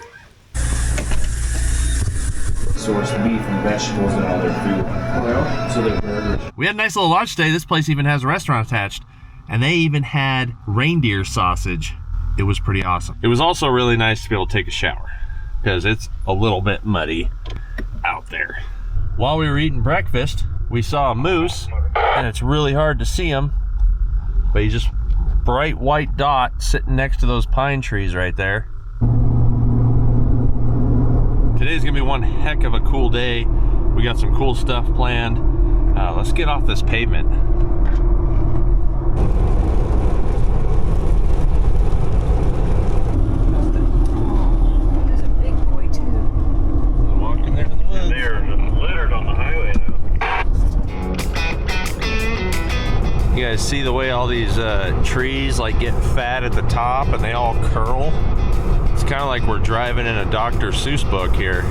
Source beef and vegetables and all their food. So their burgers. We had a nice little lunch today. This place even has a restaurant attached, and they even had reindeer sausage. It was pretty awesome. It was also really nice to be able to take a shower because it's a little bit muddy out there. While we were eating breakfast, we saw a moose, and it's really hard to see him, but he's just bright white dot sitting next to those pine trees right there. Today's gonna be one heck of a cool day. We got some cool stuff planned. Let's get off this pavement. There's a big boy too. Walking there in the woods. They are just littered on the highway now. You guys see the way all these trees like get fat at the top and they all curl? It's kind of like we're driving in a Dr. Seuss book here.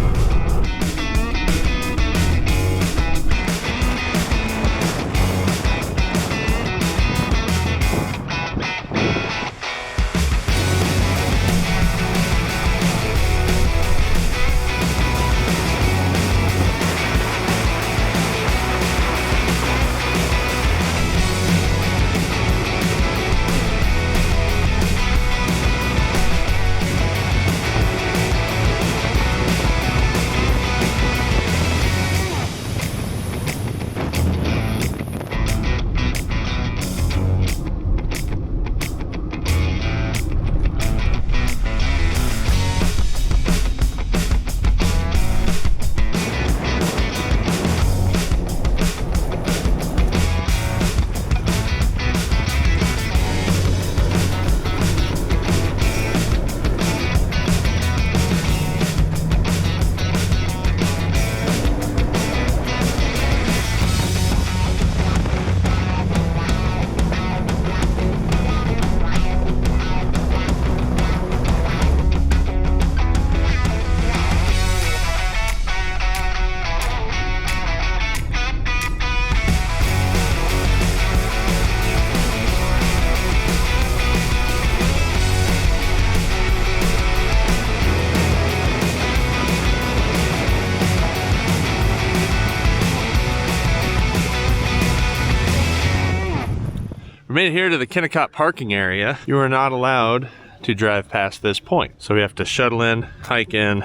We made it here to the Kennecott parking area. You are not allowed to drive past this point. So we have to shuttle in, hike in,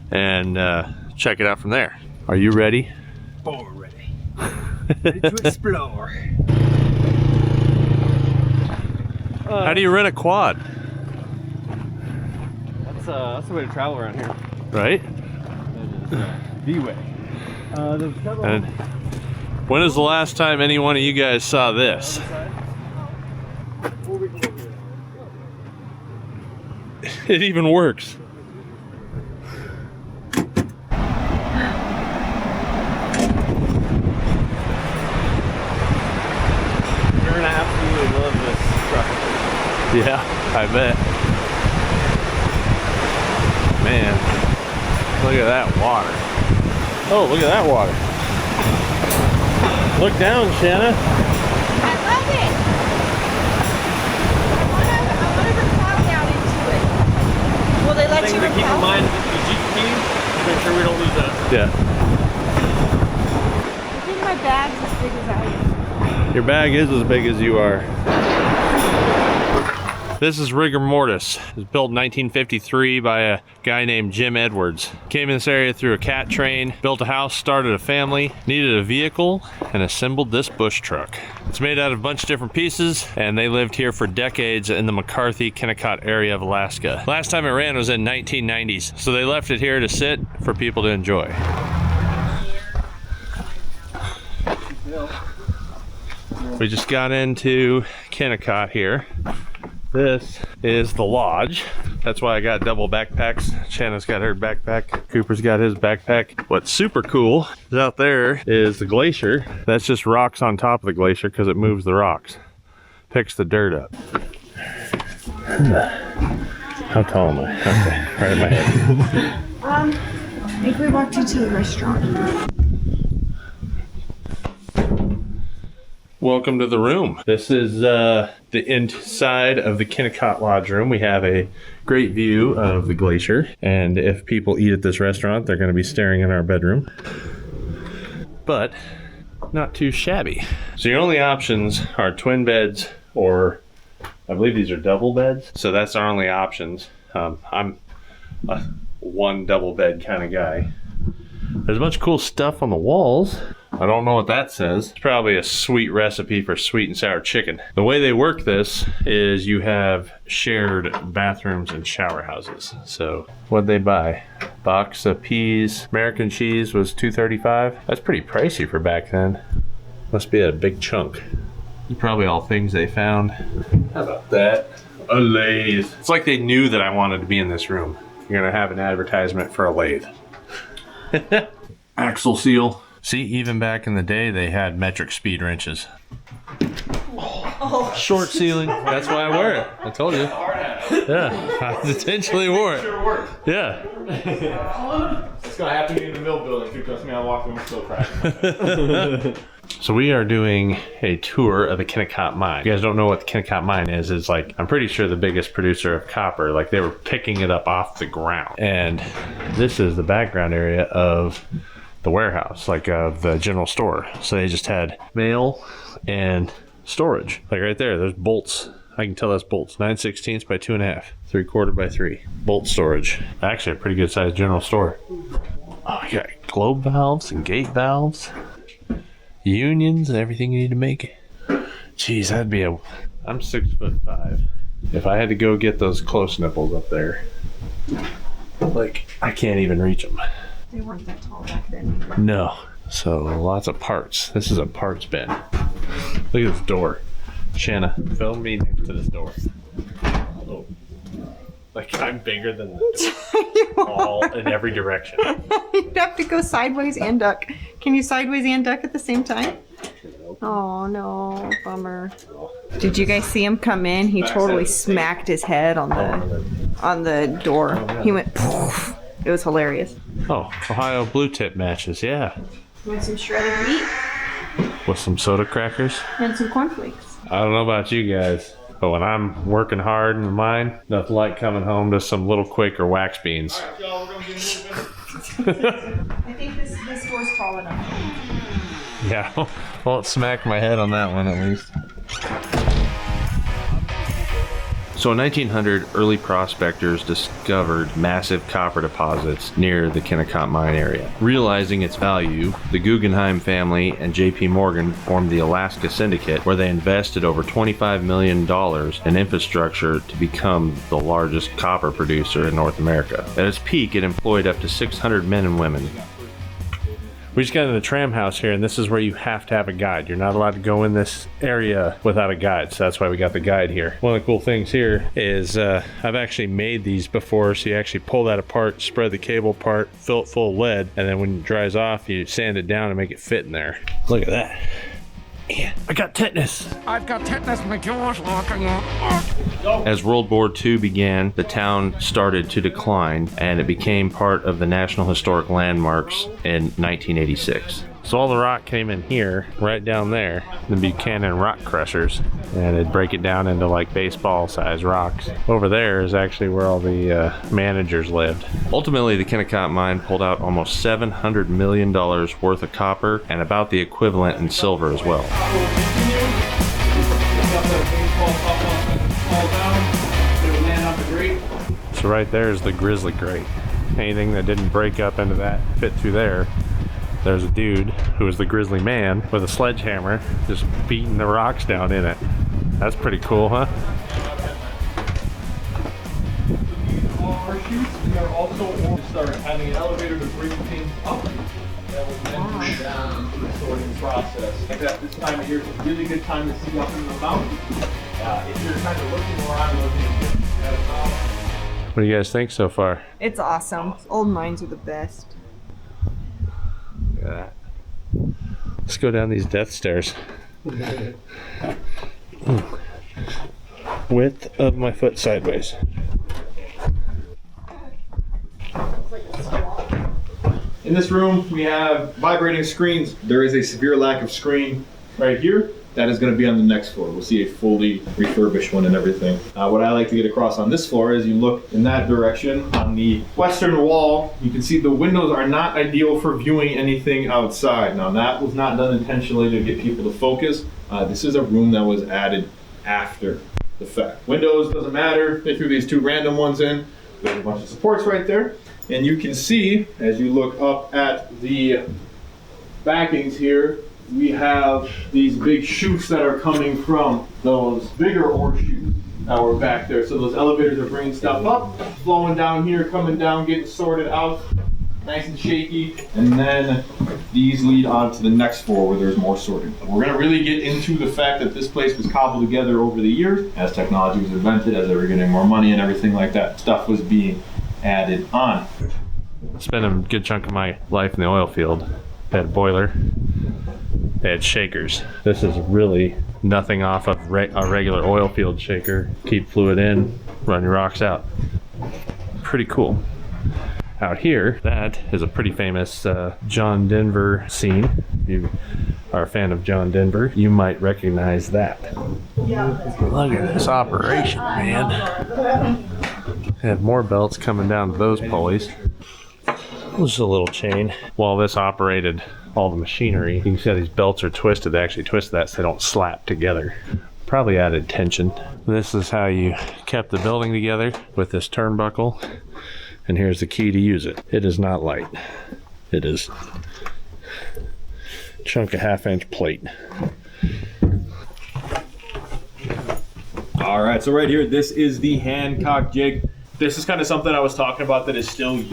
and check it out from there. Are you ready? Oh, ready. Ready to explore. How do you rent a quad? That's the way to travel around here. Right? The way. And when is the last time any one of you guys saw this? It even works. You're gonna absolutely love this truck. Yeah, I bet. Man, look at that water. Oh, look at that water. Look down, Shanna. I love it. I want to cloud down into it. Will they let you Keep in rappel? mind the Jeep key. Make sure we don't lose that. Yeah. I think my bag's as big as I am. Your bag is as big as you are. This is rigor mortis. It was built in 1953 by a guy named Jim Edwards. Came in this area through a cat train, built a house, started a family, needed a vehicle, and assembled this bush truck. It's made out of a bunch of different pieces, and they lived here for decades in the McCarthy-Kennecott area of Alaska. Last time it ran was in 1990s, so they left it here to sit for people to enjoy. We just got into Kennecott here. This is the lodge. That's why I got double backpacks. Shanna's got her backpack. Cooper's got his backpack. What's super cool is out there is the glacier. That's just rocks on top of the glacier because it moves the rocks. Picks the dirt up. How tall am I? Okay, right in my head. I think we walked into the restaurant. Welcome to the room. This is the inside of the Kennecott Lodge room. We have a great view of the glacier, and if people eat at this restaurant, they're going to be staring in our bedroom. But not too shabby. So your only options are twin beds, or I believe these are double beds. So that's our only options. I'm a one double bed kind of guy. There's a bunch of cool stuff on the walls. I don't know what that says. It's probably a sweet recipe for sweet and sour chicken. The way they work this is you have shared bathrooms and shower houses. So what'd they buy? Box of peas. American cheese was $2.35. That's pretty pricey for back then. Must be a big chunk. Probably all things they found. How about that? A lathe. It's like they knew that I wanted to be in this room. You're gonna have an advertisement for a lathe. Axle seal. See, even back in the day, they had metric speed wrenches. Oh. Short ceiling. That's why I wear it. I told you. Yeah, I intentionally wore it. Sure worked. Yeah. It's gonna happen to me in the mill building. If you trust me, I'll walk in with still crack. So we are doing a tour of the Kennecott mine. If you guys don't know what the Kennecott mine is, it's like, I'm pretty sure the biggest producer of copper. Like, they were picking it up off the ground. And this is the background area of the warehouse, like of the general store. So they just had mail and storage. Like right there, there's bolts. I can tell that's bolts. 9/16 by 2.5, 3/4 by 3. Bolt storage. Actually a pretty good sized general store. Oh, you got globe valves and gate valves. Unions and everything you need to make it. Jeez, that'd be a... I'm 6'5". If I had to go get those close nipples up there, like, I can't even reach them. They weren't that tall back then. No. So lots of parts. This is a parts bin. Look at this door. Shanna, film me next to this door. Oh. Like, I'm bigger than the door. All in every direction. You'd have to go sideways and duck. Can you sideways and duck at the same time? Oh no, bummer. Did you guys see him come in? He totally smacked his head on the door. He went poof. It was hilarious. Oh, Ohio blue tip matches, yeah. You want some shredded wheat With some soda crackers. and some cornflakes. I don't know about you guys, but when I'm working hard in the mine, nothing like coming home to some little Quaker wax beans. I think this door's tall enough. Yeah, won't smack my head on that one at least. So in 1900, early prospectors discovered massive copper deposits near the Kennecott mine area. Realizing its value, the Guggenheim family and J.P. Morgan formed the Alaska Syndicate, where they invested over $25 million in infrastructure to become the largest copper producer in North America. At its peak, it employed up to 600 men and women. We just got in the tram house here, and this is where you have to have a guide. You're not allowed to go in this area without a guide, so that's why we got the guide here. One of the cool things here is I've actually made these before, so you actually pull that apart, spread the cable apart, fill it full of lead, and then when it dries off, you sand it down and make it fit in there. Look at that. Yeah, I got tetanus. I've got tetanus, my jaw's locking up. As World War II began, the town started to decline, and it became part of the National Historic Landmarks in 1986. So all the rock came in here, right down there, the Buchanan rock crushers, and it'd break it down into like baseball-sized rocks. Over there is actually where all the managers lived. Ultimately, the Kennecott mine pulled out almost $700 million worth of copper and about the equivalent in silver as well. So right there is the grizzly grate. Anything that didn't break up into that fit through there. There's a dude who was the grizzly man with a sledgehammer just beating the rocks down in it. That's pretty cool, huh? Our chutes, we are also start having an elevator to bring things up. That will then bring down into the sorting process. Like that, this time of year is a really good time to see up in the mountains. If you're kind of looking around, What do you guys think so far? It's awesome. Old mines are the best. Look at that. Let's go down these death stairs. Width of my foot sideways. in this room, we have vibrating screens. There is a severe lack of screen right here. That is going to be on the next floor. We'll see a fully refurbished one and everything. What I like to get across on this floor is you look in that direction on the western wall. You can see the windows are not ideal for viewing anything outside. Now that was not done intentionally to get people to focus. This is a room that was added after the fact. Windows, doesn't matter. They threw these two random ones in. There's a bunch of supports right there. And you can see, as you look up at the backings here, we have these big chutes that are coming from those bigger ore chutes that were back there. So those elevators are bringing stuff up, flowing down here, coming down, getting sorted out, nice and shaky. And then these lead on to the next floor where there's more sorting. We're gonna really get into the fact that this place was cobbled together over the years. As technology was invented, as they were getting more money and everything like that, stuff was being added on. Spent a good chunk of my life in the oil field. Had a boiler. They had shakers. This is really nothing off of a regular oil field shaker. Keep fluid in, run your rocks out. Pretty cool. Out here, that is a pretty famous John Denver scene. If you are a fan of John Denver, you might recognize that. Look at this operation, man. They have more belts coming down to those pulleys. Just a little chain. While this operated all the machinery, you can see how these belts are twisted. They actually twisted that so they don't slap together. Probably added tension. This is how you kept the building together with this turnbuckle. And here's the key to use it. It is not light. It is a chunk of 1/2-inch plate. All right, so right here, this is the Hancock jig. This is kind of something I was talking about that is still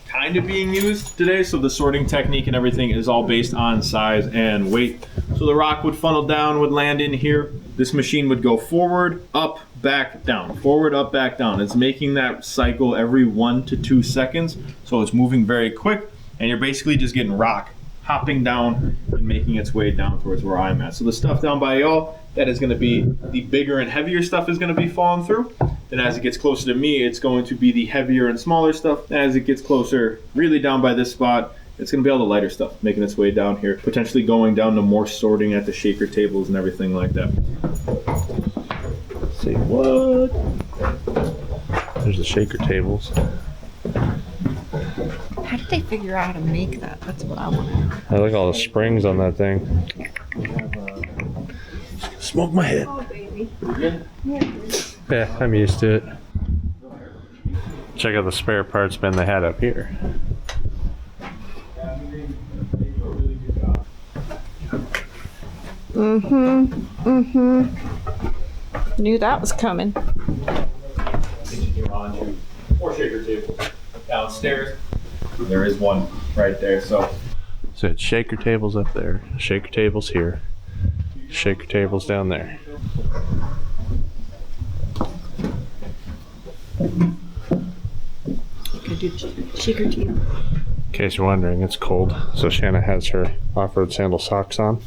kind of being used today. So the sorting technique and everything is all based on size and weight. So the rock would funnel down, would land in here. This machine would go forward, up, back, down, forward, up, back, down. It's making that cycle every 1 to 2 seconds. So it's moving very quick, and you're basically just getting rock hopping down and making its way down towards where I'm at. So the stuff down by y'all, that is going to be the bigger and heavier stuff is going to be falling through. Then as it gets closer to me, it's going to be the heavier and smaller stuff. And as it gets closer, really down by this spot, it's going to be all the lighter stuff making its way down here, potentially going down to more sorting at the shaker tables and everything like that. Let's see what? There's the shaker tables. How did they figure out how to make that? That's what I want to know. I look at all the springs on that thing. Smoke my head. Oh, baby. Got Yeah, I'm used to it. Check out the spare parts bin they had up here. Knew that was coming. Continue on to 4 shaker tables downstairs. There is one right there, so it's shaker tables up there, shaker tables here, shaker tables down there. Could do shaker table. In case you're wondering, it's cold, so Shanna has her off-road sandal socks on.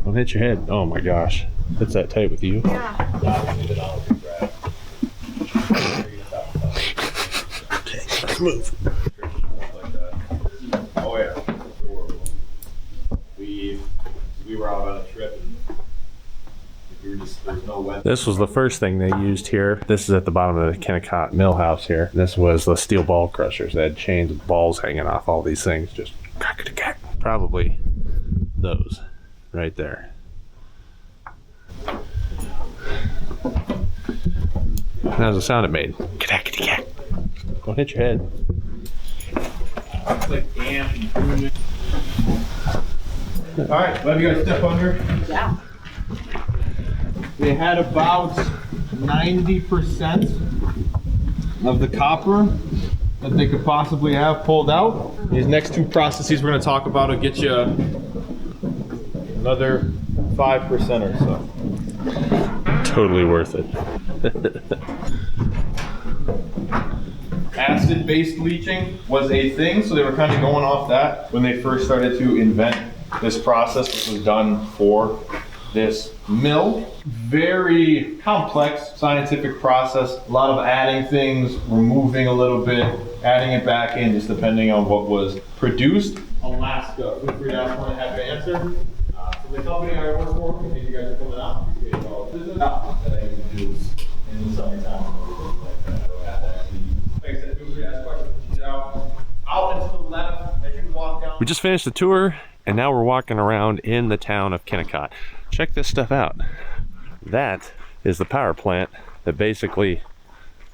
Don't hit your head. Oh my gosh. It's that tight with you. Okay, let's move. oh yeah. We were out on a trip and there's no weather. This was the first thing they used here. This is at the bottom of the Kennecott mill house here. This was the steel ball crushers. They had chains with balls hanging off all these things. Just probably those right there. How's the sound it made? Don't hit your head. Alright, let you guys step under. Yeah. They had about 90% of the copper that they could possibly have pulled out. These next 2 processes we're going to talk about will get you another 5% or so. Totally worth it. Acid-based leaching was a thing, so they were kind of going off that when they first started to invent this process, which was done for this mill. Very complex scientific process. A lot of adding things, removing a little bit, adding it back in, just depending on what was produced. Alaska, feel free to ask one and have your answer. So the company I work for, in case you guys are coming out, this is not that I can do in the summertime. Like I said, feel free to ask questions. Out and to the left, as you walk down. We just finished the tour, and now we're walking around in the town of Kennecott. Check this stuff out. That is the power plant that basically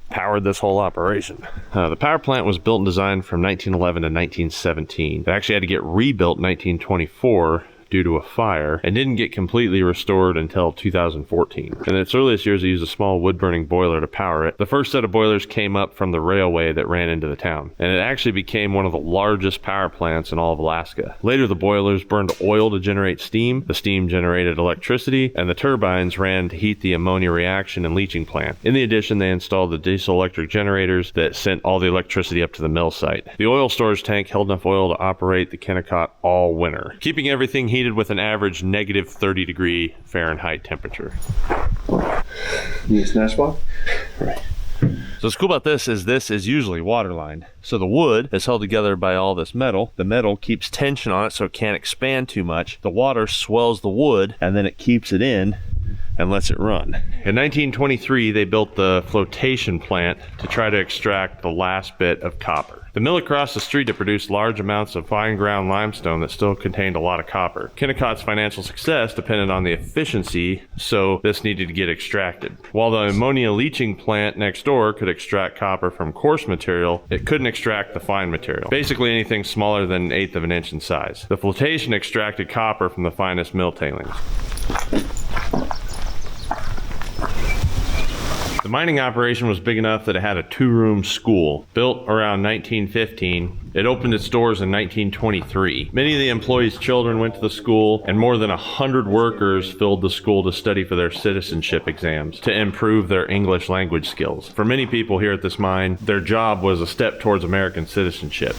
powered this whole operation. The power plant was built and designed from 1911 to 1917. It actually had to get rebuilt in 1924 due to a fire and didn't get completely restored until 2014. In its earliest years, they used a small wood-burning boiler to power it. The first set of boilers came up from the railway that ran into the town, and it actually became one of the largest power plants in all of Alaska. Later, the boilers burned oil to generate steam, the steam generated electricity, and the turbines ran to heat the ammonia reaction and leaching plant. In addition, they installed the diesel electric generators that sent all the electricity up to the mill site. The oil storage tank held enough oil to operate the Kennecott all winter, keeping everything heated with an average negative 30-degree Fahrenheit temperature. You need a snatch block? Right. So what's cool about this is usually water-lined. So the wood is held together by all this metal. The metal keeps tension on it so it can't expand too much. The water swells the wood and then it keeps it in and lets it run. In 1923, they built the flotation plant to try to extract the last bit of copper. The mill across the street had produced large amounts of fine ground limestone that still contained a lot of copper. Kennecott's financial success depended on the efficiency, so this needed to get extracted. While the ammonia leaching plant next door could extract copper from coarse material, it couldn't extract the fine material. Basically anything smaller than 1/8 of an inch in size. The flotation extracted copper from the finest mill tailings. The mining operation was big enough that it had a 2-room school. Built around 1915, it opened its doors in 1923. Many of the employees' children went to the school, and more than 100 workers filled the school to study for their citizenship exams to improve their English language skills. For many people here at this mine, their job was a step towards American citizenship.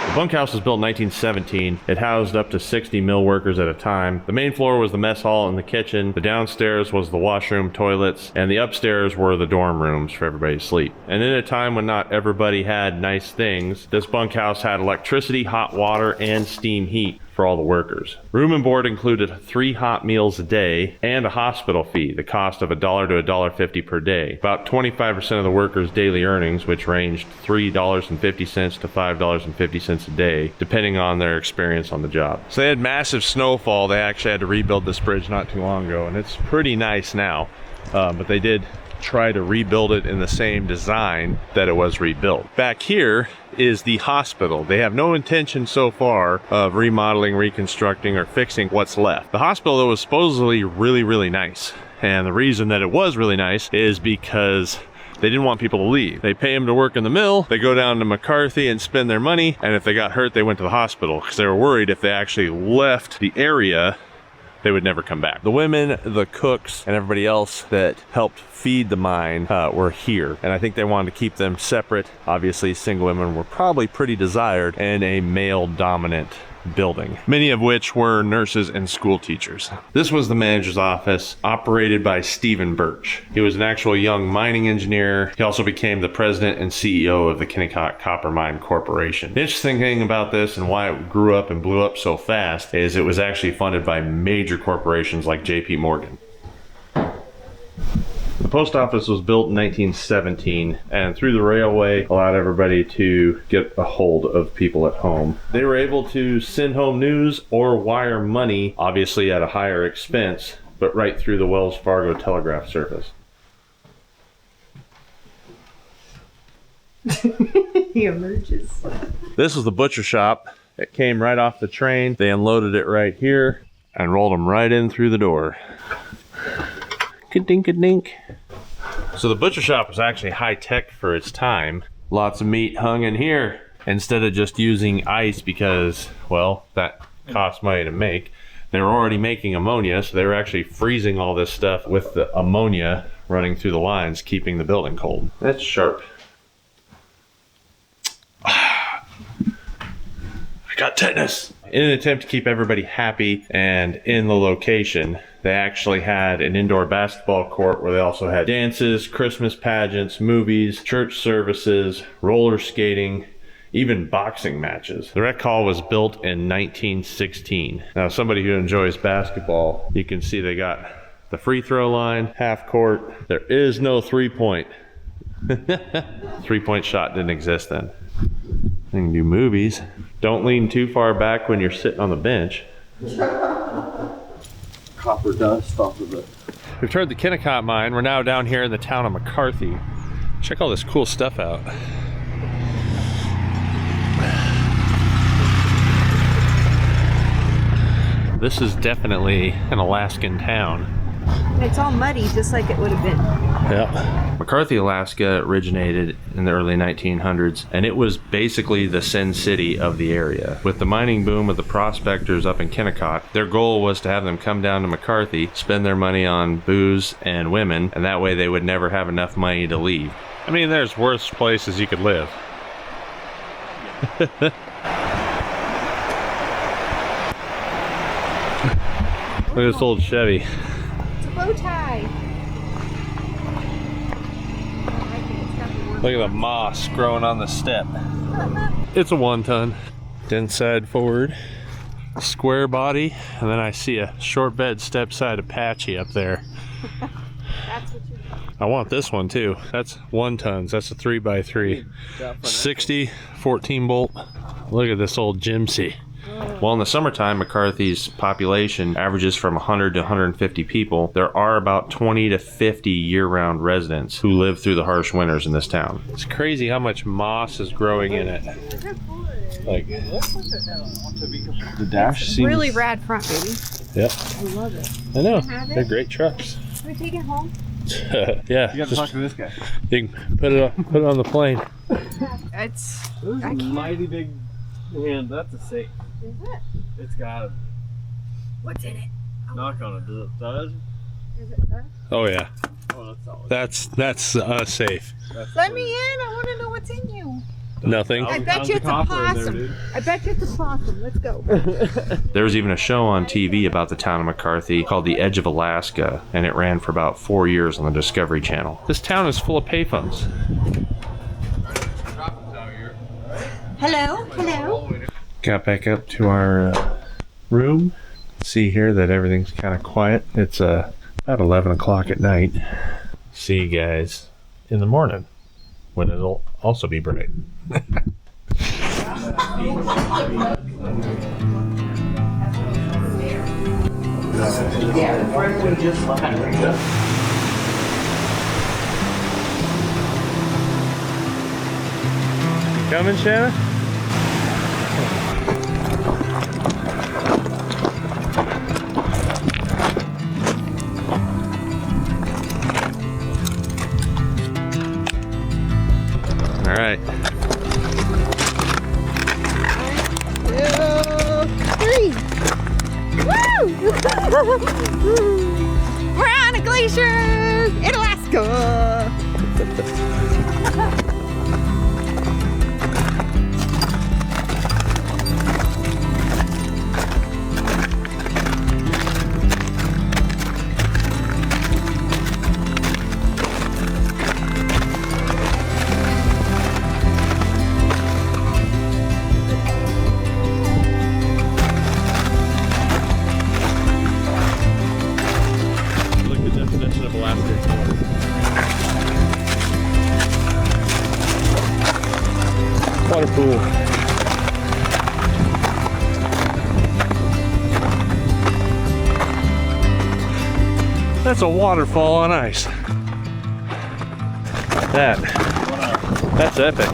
The bunkhouse was built in 1917. It housed up to 60 mill workers at a time. The main floor was the mess hall and the kitchen. The downstairs was the washroom, toilets, and the upstairs were the dorm rooms for everybody to sleep. And in a time when not everybody had nice things, this bunkhouse had electricity, hot water, and steam heat for for all the workers. Room and board included 3 hot meals a day and a hospital fee, the cost of $1 to $1.50 per day. About 25% of the workers' daily earnings, which ranged $3.50 to $5.50 a day, depending on their experience on the job. So they had massive snowfall. They actually had to rebuild this bridge not too long ago, and it's pretty nice now. But they did try to rebuild it in the same design that it was rebuilt. Back here is the hospital. They have no intention so far of remodeling, reconstructing, or fixing what's left. The hospital, though, was supposedly really, really nice. And the reason that it was really nice is because they didn't want people to leave. They pay them to work in the mill, they go down to McCarthy and spend their money, and if they got hurt, they went to the hospital because they were worried if they actually left the area, they would never come back. The women, the cooks, and everybody else that helped feed the mine were here. And I think they wanted to keep them separate. Obviously, single women were probably pretty desired in a male-dominant building, many of which were nurses and school teachers. This was the manager's office, operated by Stephen Birch. He was an actual young mining engineer. He also became the president and CEO of the Kennecott Copper Mine Corporation. The interesting thing about this and why it grew up and blew up so fast is it was actually funded by major corporations like J.P. Morgan. The post office was built in 1917, and through the railway allowed everybody to get a hold of people at home. They were able to send home news or wire money, obviously at a higher expense, but right through the Wells Fargo telegraph service. He emerges. This was the butcher shop. It came right off the train. They unloaded it right here and rolled them right in through the door. Ka-dink-a-dink. So the butcher shop was actually high-tech for its time. Lots of meat hung in here instead of just using ice because, well, that costs money to make. They were already making ammonia, so they were actually freezing all this stuff with the ammonia running through the lines, keeping the building cold. That's sharp. I got tetanus. In an attempt to keep everybody happy and in the location, they actually had an indoor basketball court where they also had dances, Christmas pageants, movies, church services, roller skating, even boxing matches. The rec hall was built in 1916. Now, somebody who enjoys basketball, you can see they got the free throw line, half court. There is no 3-point. 3-point shot didn't exist then. You can do movies. Don't lean too far back when you're sitting on the bench. Copper dust off of it. We've toured the Kennecott mine. We're now down here in the town of McCarthy. Check all this cool stuff out. This is definitely an Alaskan town. It's all muddy, just like it would have been. Yeah. McCarthy, Alaska originated in the early 1900s, and it was basically the Sin City of the area. With the mining boom of the prospectors up in Kennecott, their goal was to have them come down to McCarthy, spend their money on booze and women, and that way they would never have enough money to leave. I mean, there's worse places you could live. Look at this old Chevy. Bow tie. Look at the moss growing on the step. It's a 1-ton. Inside forward, square body, and then I see a short bed step side Apache up there. That's what you I want this one too. That's 1 tons. That's a 3x3. 60, 14 bolt. Look at this old Gypsy. Well, in the summertime, McCarthy's population averages from 100 to 150 people. There are about 20 to 50 year-round residents who live through the harsh winters in this town. It's crazy how much moss is growing in it. Like, the dash seems really rad front, baby. Yep. I love it. I know. Can I have it? They're great trucks. Can we take it home? Yeah. You gotta talk to this guy. You can put it on the plane. It's. Those I are can't. mighty big hand. That's a safe. Is it? It's got a What's in it? knock on it. Does it does? Is it done? Oh yeah. Oh, that's solid. That's safe. Let me in. I want to know what's in you. Nothing. I bet you it's a possum. I bet you it's a possum. Let's go. There was even a show on TV about the town of McCarthy called The Edge of Alaska, and it ran for about 4 years on the Discovery Channel. This town is full of payphones. Hello. Hello. Got back up to our room. See here that everything's kind of quiet. It's about 11 o'clock at night. See you guys in the morning when it'll also be bright. Coming, Shanna? All right. 2, 3. Woo! We're on a glacier in Alaska. Water pool. That's a waterfall on ice. That's epic.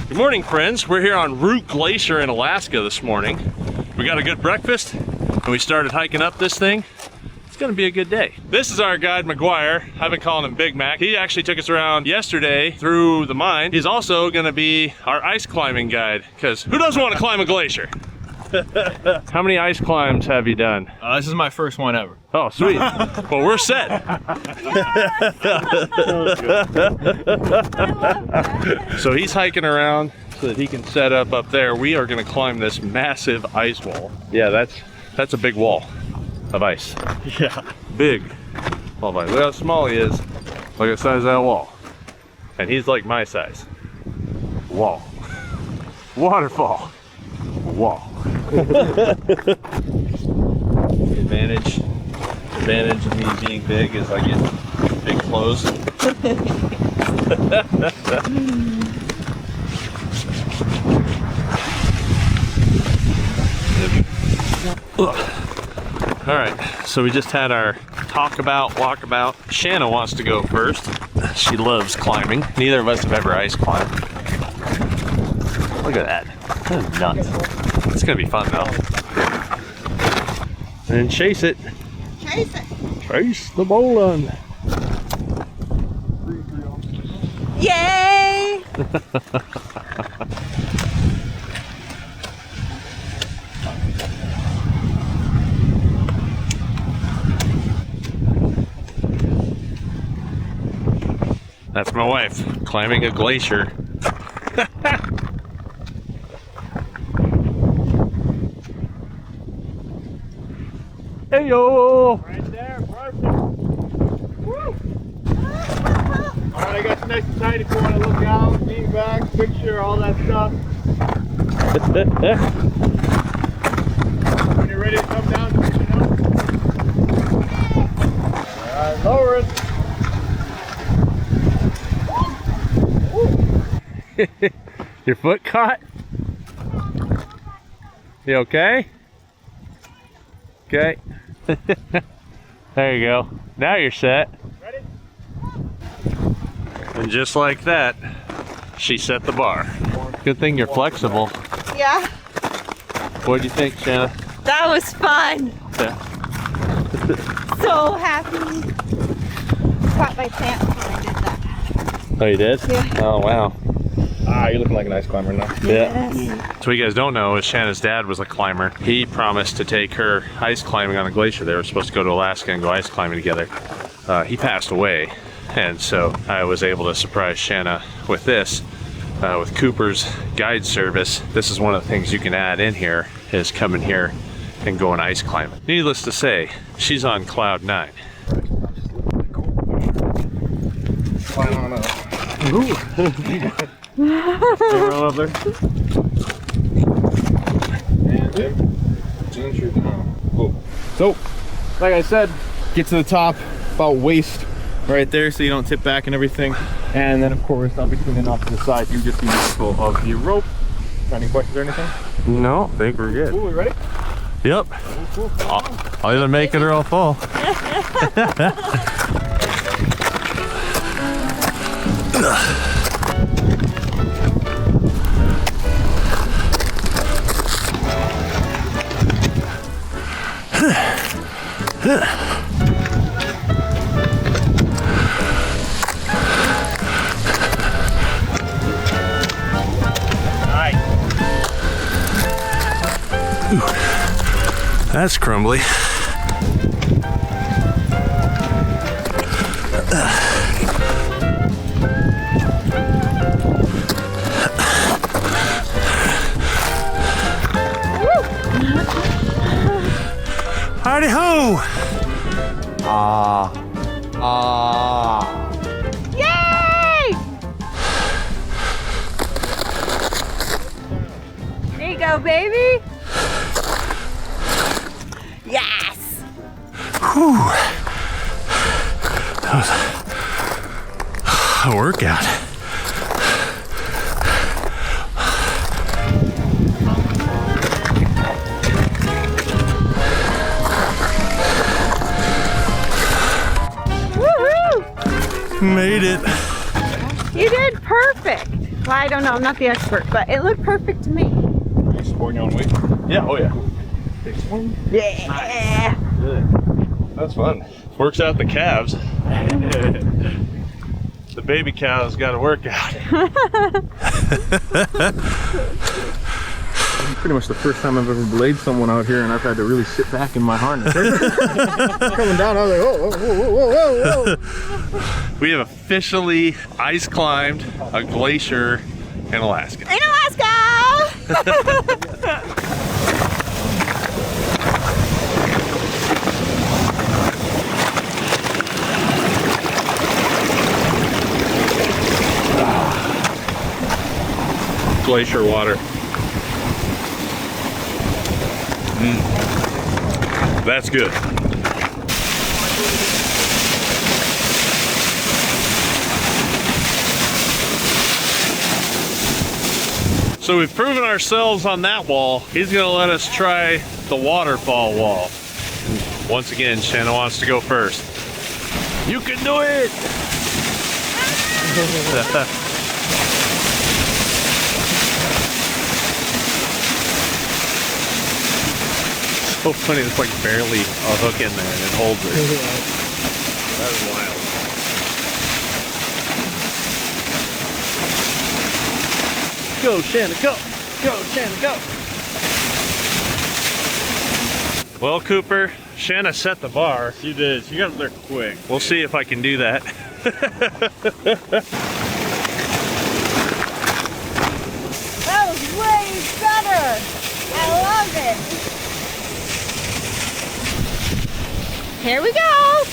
Good morning, friends. We're here on Root Glacier in Alaska this morning. We got a good breakfast and we started hiking up this thing. It's gonna be a good day. This is our guide, McGuire. I've been calling him Big Mac. He actually took us around yesterday through the mine. He's also gonna be our ice climbing guide, because who doesn't want to climb a glacier? How many ice climbs have you done? This is my first one ever. Oh, sweet. Well, we're set. So he's hiking around so that he can set up there. We are gonna climb this massive ice wall. Yeah, that's a big wall of ice. Yeah. Big wall of ice. Look how small he is. Look at the size of that wall. And he's like my size. Wall. Waterfall. Wall. The advantage of me being big is I get big clothes. All right, so we just had our walkabout. Shanna wants to go first. She loves climbing. Neither of us have ever ice climbed. Look at that. That is nuts. It's gonna be fun though. And chase it. Chase it. Chase the bowline. Yay! That's my wife, climbing a glacier. Hey yo! Right there, perfect. Woo! Alright, I got you nice and tight if you want to look out, lean back, picture, all that stuff. When you're ready to come down, just you know. Alright, lower it. Your foot caught? You okay? Okay. There you go. Now you're set. Ready? And just like that, she set the bar. Good thing you're flexible. Yeah, What do you think, Shanna? that was fun. Yeah. So happy. Caught my pants when I did that. Oh, you did? Yeah. Oh, wow. Ah, you're looking like an ice climber now. Yeah. So what you guys don't know is Shanna's dad was a climber. He promised to take her ice climbing on a glacier. They were supposed to go to Alaska and go ice climbing together. He passed away, and so I was able to surprise Shanna with this. With Cooper's guide service, this is one of the things you can add in here, is coming here and going ice climbing. Needless to say, she's on cloud 9. Climb on Up there. And there. Ginger down. Whoa. So, like I said, get to the top, about waist right there so you don't tip back and everything. And then of course I'll be tuning off to the side. You just be mindful of the rope. Got any questions or anything? No, I think we're good. Cool, we ready? Yep. Cool. I'll either make it or I'll fall. That's crumbly. Howdy ho! Yay! There you go, baby. Yes! Whew. That was a workout. Woohoo! Made it. You did perfect. Well, I don't know, I'm not the expert, but it looked perfect to me. Are you supporting your own weight? Yeah, oh yeah. Yeah! Good. That's fun. Works out the calves. The baby cow's got to work out. Pretty much the first time I've ever belayed someone out here, and I've had to really sit back in my harness. Coming down, I was like, whoa, whoa, whoa, whoa, whoa. We have officially ice climbed a glacier in Alaska. In Alaska! Glacier water. That's good. So we've proven ourselves on that wall. He's gonna let us try the waterfall wall. And once again, Shanna wants to go first. You can do it! So funny, it's like barely a hook in there and it holds it. That is wild. Go, Shanna, go! Go, Shanna, go! Well, Cooper, Shanna set the bar. She did. She got up there quick. We'll see if I can do that. That was way better! I love it! Here we go!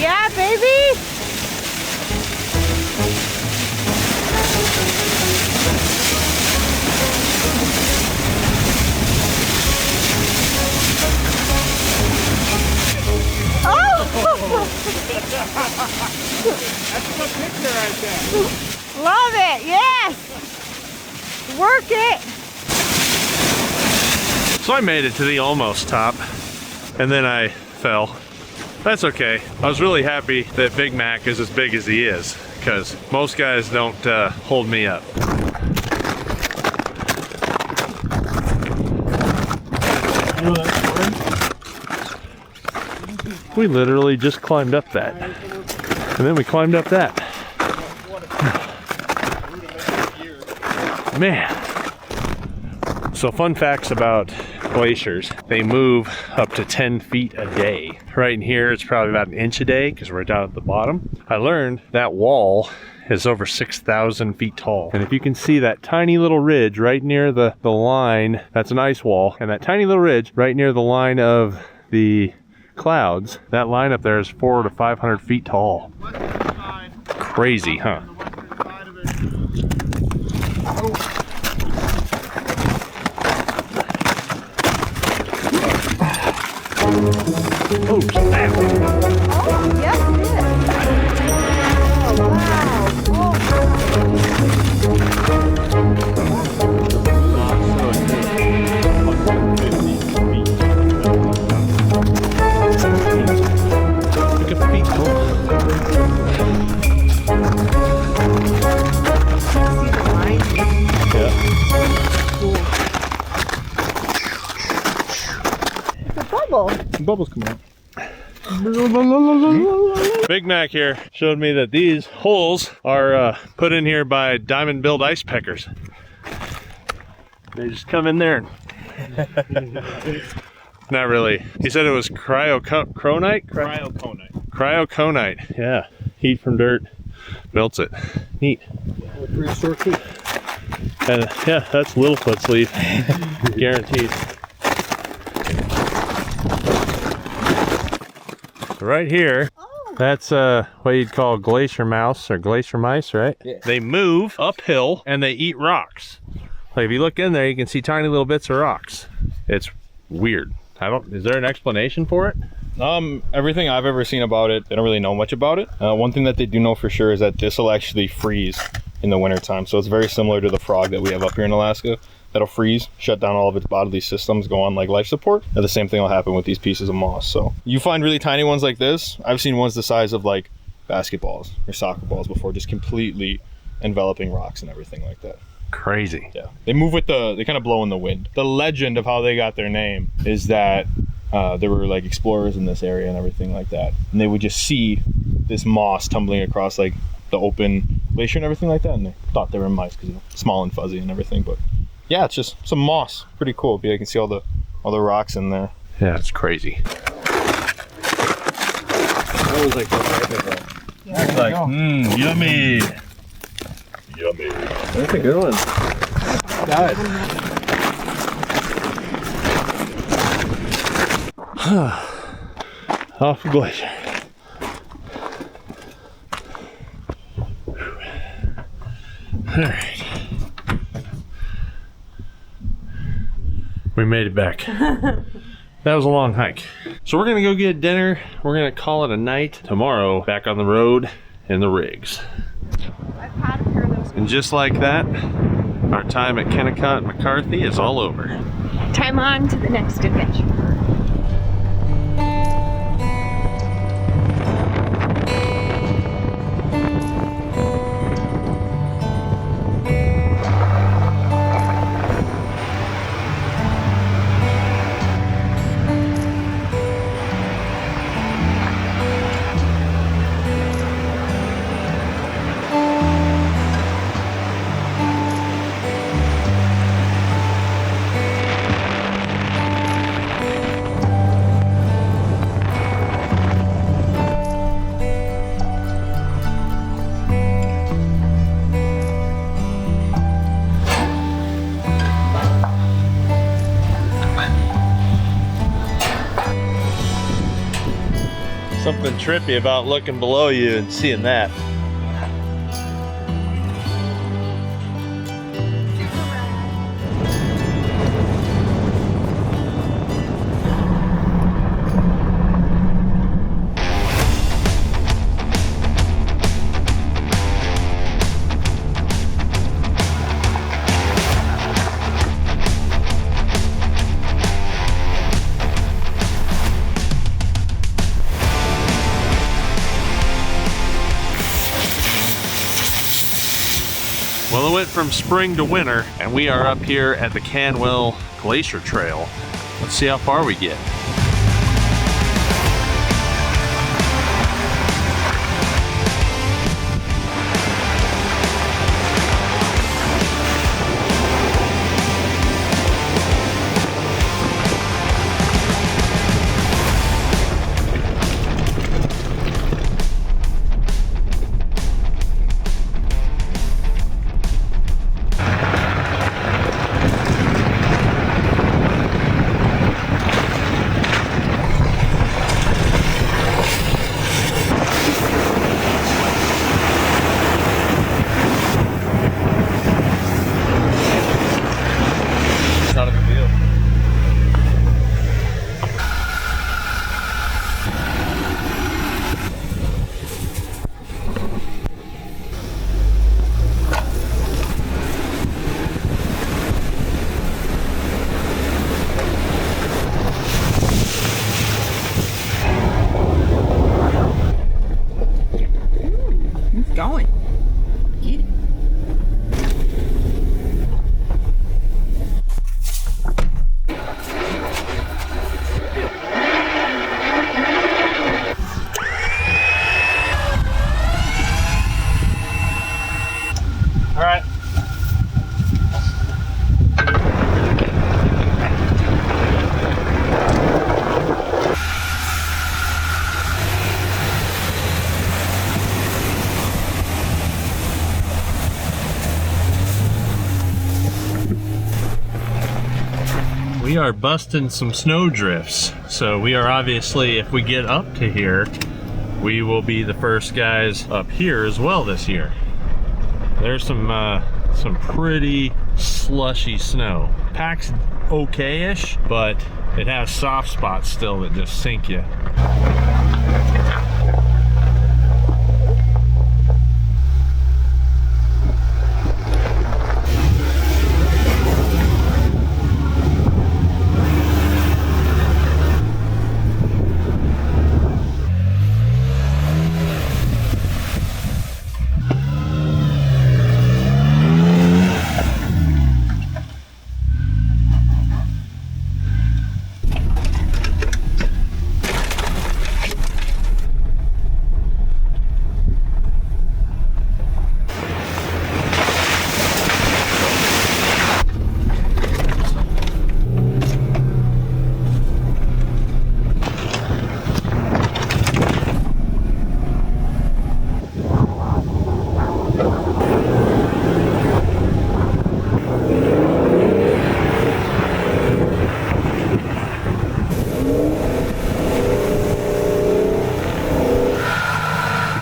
Yeah, baby! That's a good picture right there. Love it, yes! Work it! So I made it to the almost top, and then I fell. That's okay. I was really happy that Big Mac is as big as he is, because most guys don't hold me up. We literally just climbed up that, and then we climbed up that. Man. So fun facts about glaciers, they move up to 10 feet a day. Right in here, it's probably about an inch a day because we're down at the bottom. I learned that wall is over 6,000 feet tall. And if you can see that tiny little ridge right near the line, that's an ice wall. And that tiny little ridge right near the line of the clouds, that line up there is 400 to 500 feet tall. Crazy, huh? Oh, snap. Oh, yes, it is. Oh, wow. Look at feet, Colt. Yeah. It's a bubble. The bubbles come out. Big Mac here showed me that these holes are put in here by diamond-billed ice peckers. They just come in there and not really. He said it was cryocronite? Cryoconite, yeah. Heat from dirt melts it. Neat. Prehistoric heat. And yeah, that's Littlefoot's leaf. Guaranteed. Right here, that's what you'd call glacier mouse or glacier mice, right? Yeah. They move uphill and they eat rocks. Like if you look in there, you can see tiny little bits of rocks. It's weird. Is there an explanation for it? Everything I've ever seen about it, they don't really know much about it. One thing that they do know for sure is that this will actually freeze in the wintertime. So it's very similar to the frog that we have up here in Alaska. That'll freeze, shut down all of its bodily systems, go on like life support. And the same thing will happen with these pieces of moss. So you find really tiny ones like this. I've seen ones the size of like basketballs or soccer balls before, just completely enveloping rocks and everything like that. Crazy. Yeah, they move with they kind of blow in the wind. The legend of how they got their name is that there were like explorers in this area and everything like that. And they would just see this moss tumbling across like the open glacier and everything like that. And they thought they were mice because they're small and fuzzy and everything. But yeah, it's just some moss. Pretty cool. You can see all the rocks in there. Yeah, it's crazy. That was like It's like, yummy. yummy. That's a good one. Got it. Off the glacier. All right. We made it back. That was a long hike. So we're gonna go get dinner. We're gonna call it a night. Tomorrow, back on the road in the rigs. I've had a pair of those. And just like that, our time at Kennecott and McCarthy is all over. Time on to the next adventure. Something trippy about looking below you and seeing that. Well, it went from spring to winter, and we are up here at the Canwell Glacier Trail. Let's see how far we get. We are busting some snow drifts. So we are obviously, if we get up to here, we will be the first guys up here as well this year. There's some pretty slushy snow. Pack's okay-ish, but it has soft spots still that just sink you.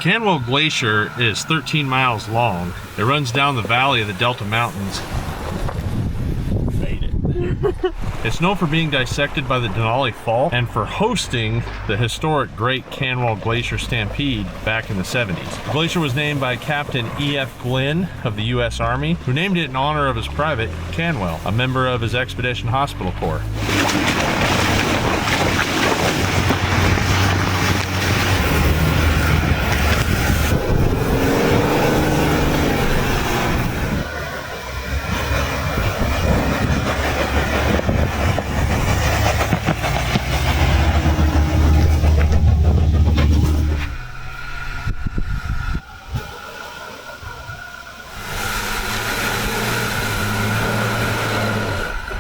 Canwell Glacier is 13 miles long. It runs down the valley of the Delta Mountains. Made it. It's known for being dissected by the Denali Fault and for hosting the historic Great Canwell Glacier Stampede back in the 70s. The glacier was named by Captain E.F. Glynn of the U.S. Army, who named it in honor of his private, Canwell, a member of his Expedition Hospital Corps.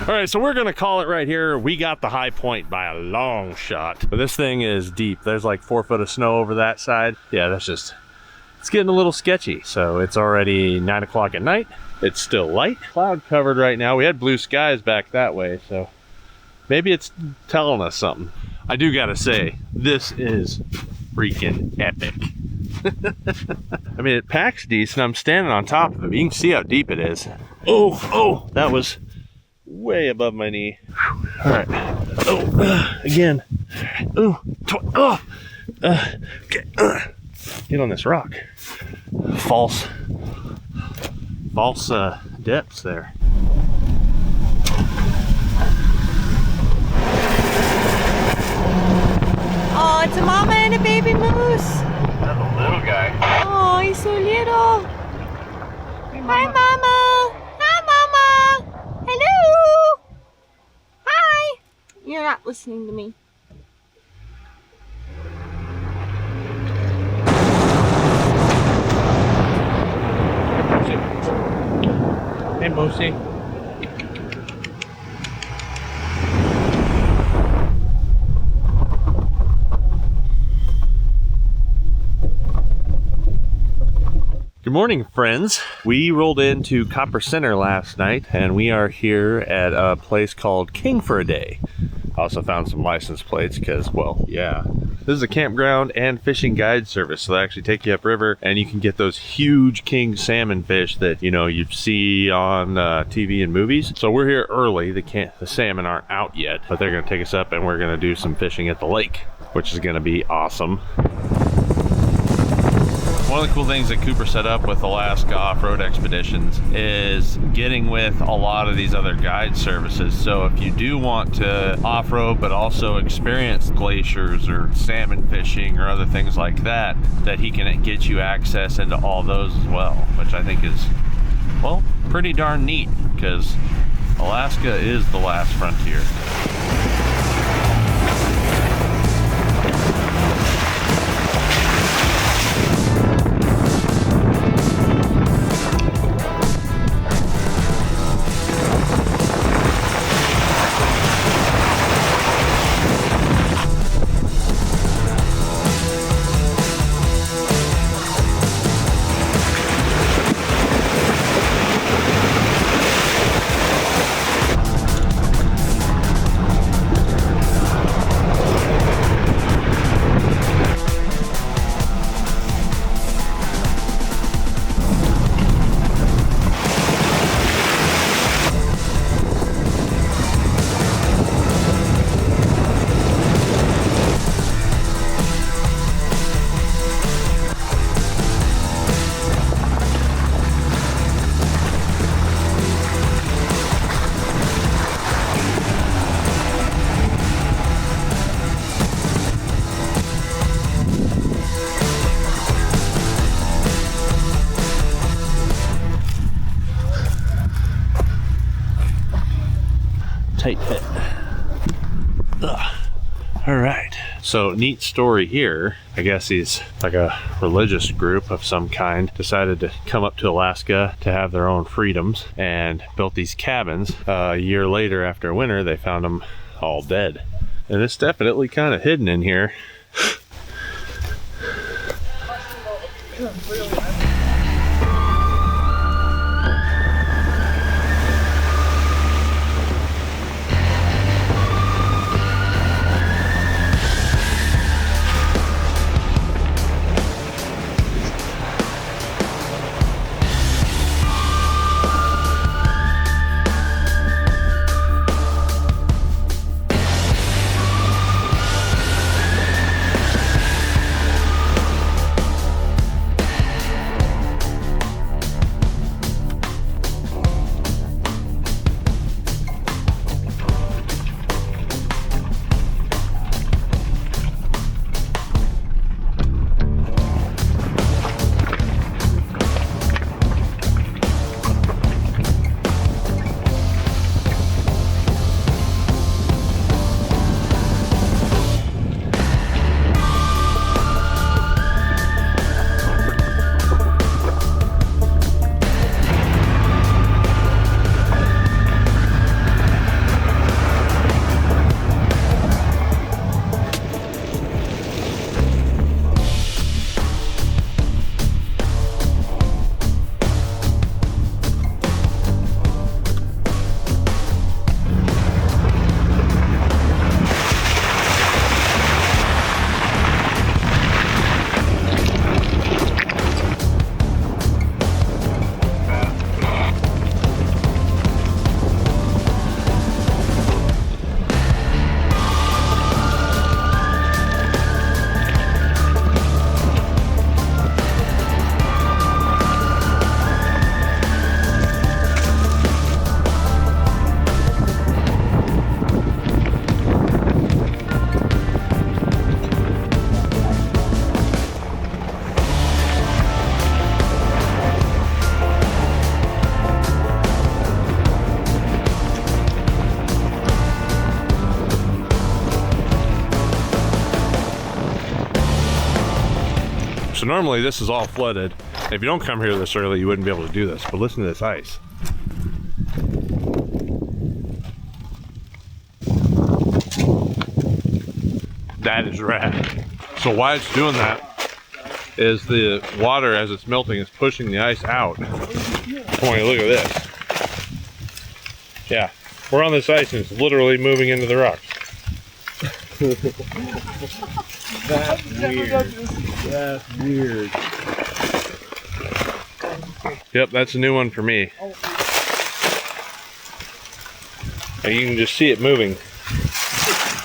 All right, so we're gonna call it right here. We got the high point by a long shot, but this thing is deep. There's like 4 foot of snow over that side. Yeah, that's just, it's getting a little sketchy. So it's already 9 o'clock at night. It's still light, cloud covered right now. We had blue skies back that way, so maybe it's telling us something. I do gotta say, this is freaking epic. I mean, it packs decent. I'm standing on top of it. You can see how deep it is. Oh, that was way above my knee. All right. Again. Okay. Get on this rock. False depths there. Oh, it's a mama and a baby moose. That's a little guy. Oh, he's so little. Hi, mama. Hi, mama. Hello. Hi. You're not listening to me. Hey, Moosey. Good morning, friends. We rolled into Copper Center last night, and we are here at a place called King for a Day. I also found some license plates because, well, yeah. This is a campground and fishing guide service, so they actually take you upriver, and you can get those huge king salmon fish that, you know, you see on TV and movies. So we're here early. The salmon aren't out yet, but they're going to take us up, and we're going to do some fishing at the lake, which is going to be awesome. One of the cool things that Cooper set up with Alaska Off-Road Expeditions is getting with a lot of these other guide services. So if you do want to off-road but also experience glaciers or salmon fishing or other things like that, that he can get you access into all those as well, which I think is, well, pretty darn neat, because Alaska is the last frontier. Tight fit. Ugh. All right. So neat story here. I guess he's like a religious group of some kind decided to come up to Alaska to have their own freedoms and built these cabins. A year later, after winter, they found them all dead. And it's definitely kind of hidden in here. So normally this is all flooded. If you don't come here this early, you wouldn't be able to do this, but listen to this ice. That is rad. So why it's doing that is the water, as it's melting, is pushing the ice out. Boy, look at this. Yeah, we're on this ice and it's literally moving into the rocks. That's weird. That's weird. Yep, that's a new one for me. And you can just see it moving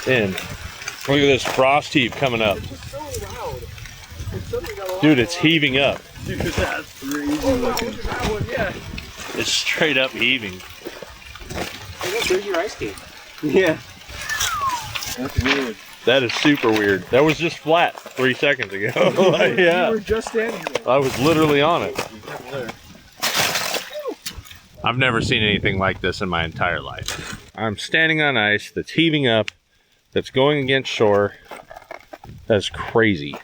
in. Look at this frost heave coming up. Dude, it's heaving up. Dude, that's crazy looking. It's straight up heaving. There's your ice skate. Yeah. That's weird. That is super weird. That was just flat 3 seconds ago. Yeah. You were just standing there. I was literally on it. I've never seen anything like this in my entire life. I'm standing on ice that's heaving up, that's going against shore. That's crazy.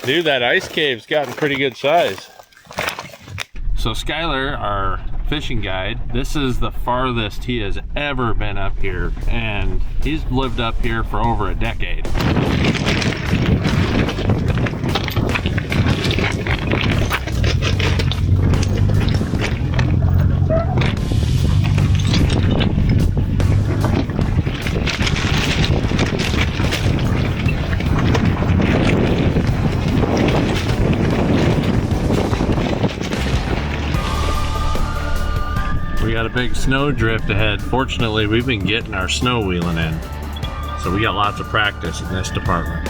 Dude, that ice cave's gotten pretty good size. So Skylar, our fishing guide, this is the farthest he has ever been up here, and he's lived up here for over a decade. We got a big snow drift ahead. Fortunately, we've been getting our snow wheeling in, so we got lots of practice in this department.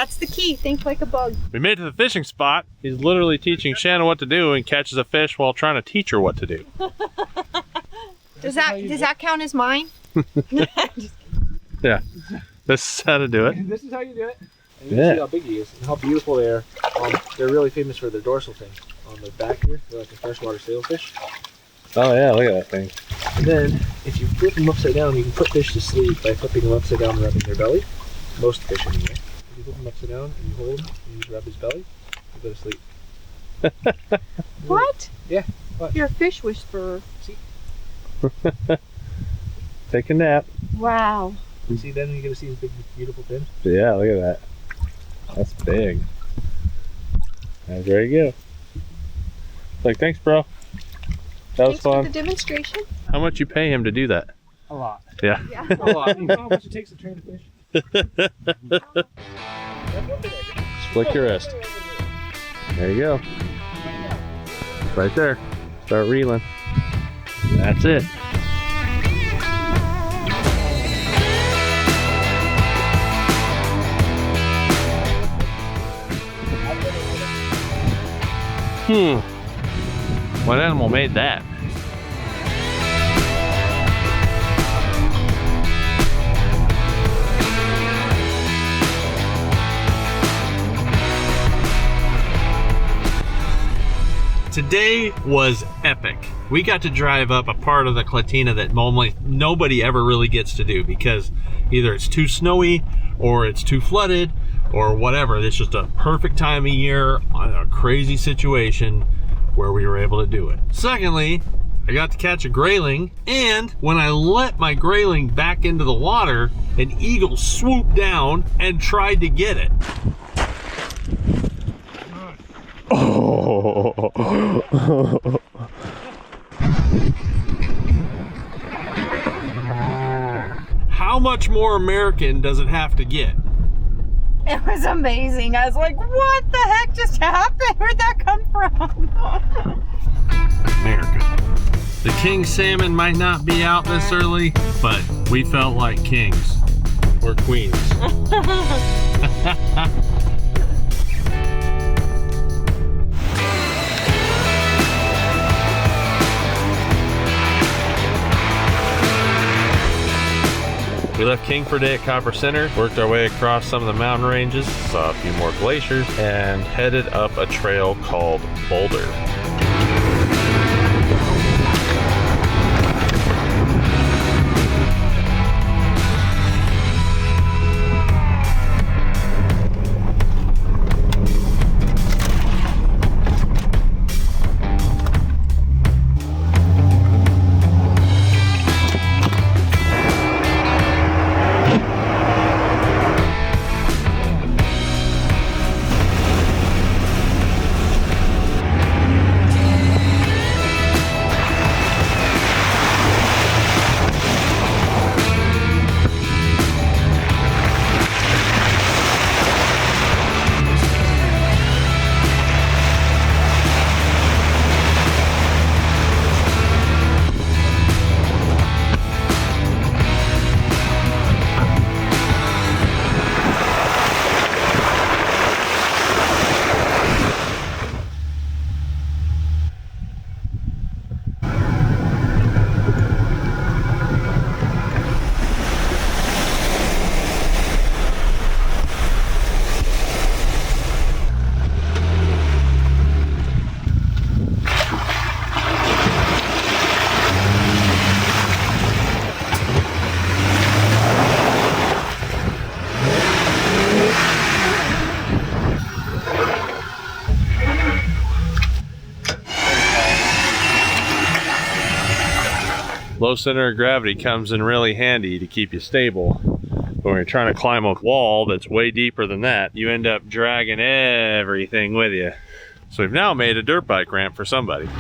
That's the key. Think like a bug. We made it to the fishing spot. He's literally teaching Shanna what to do and catches a fish while trying to teach her what to do. Does that count as mine? Yeah. This is how to do it. This is how you do it. And you can see how big he is and how beautiful they are. They're really famous for their dorsal fin. On the back here, they're like a freshwater sailfish. Oh yeah, look at that thing. And then, if you flip them upside down, you can put fish to sleep by flipping them upside down and rubbing their belly. Most fish anyway. If you flip them upside down and you hold and you rub his belly, you go to sleep. What? Yeah. What? You're a fish whisperer. See? Take a nap. Wow. See, then you get to see his big, beautiful fin. Yeah, look at that. That's big. And there you go. Like, thanks, bro. That was Thanks fun. for the demonstration. How much you pay him to do that? A lot. Yeah. A lot. You know how much it takes to train a fish? Flick your wrist. There you go. Right there. Start reeling. That's it. What animal made that? Today was epic. We got to drive up a part of the Clatina that normally nobody ever really gets to do because either it's too snowy or it's too flooded or whatever. It's just a perfect time of year on a crazy situation where we were able to do it. Secondly, I got to catch a grayling, and when I let my grayling back into the water, an eagle swooped down and tried to get it. Oh. How much more American does it have to get? It was amazing. I was like, what the heck just happened? Where'd that come from? America. The king salmon might not be out this early, but we felt like kings. We're queens. We left King for a day at Copper Center, worked our way across some of the mountain ranges, saw a few more glaciers, and headed up a trail called Boulder. Low center of gravity comes in really handy to keep you stable. But when you're trying to climb a wall that's way deeper than that, you end up dragging everything with you. So we've now made a dirt bike ramp for somebody.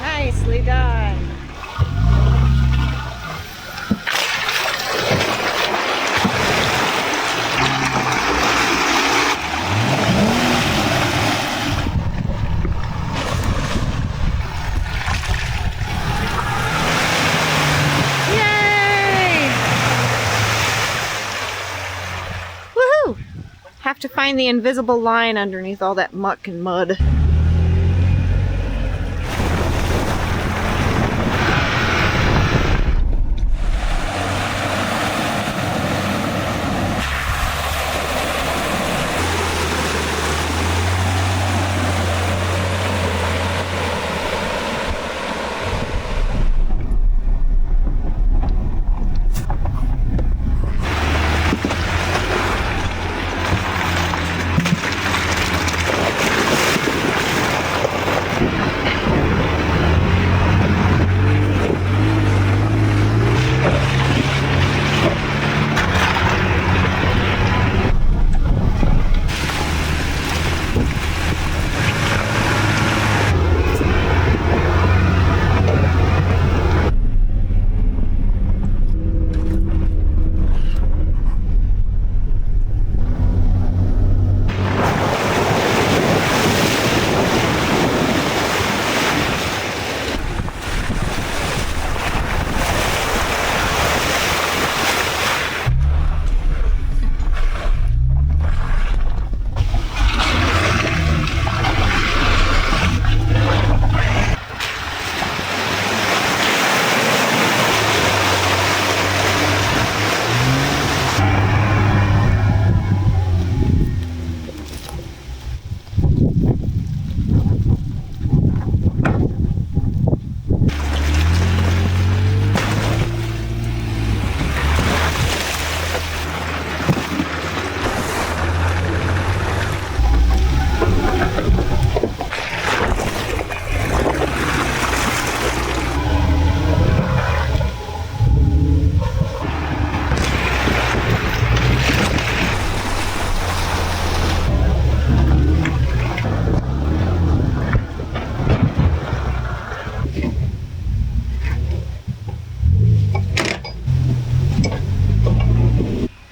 Nicely done. have to find the invisible line underneath all that muck and mud.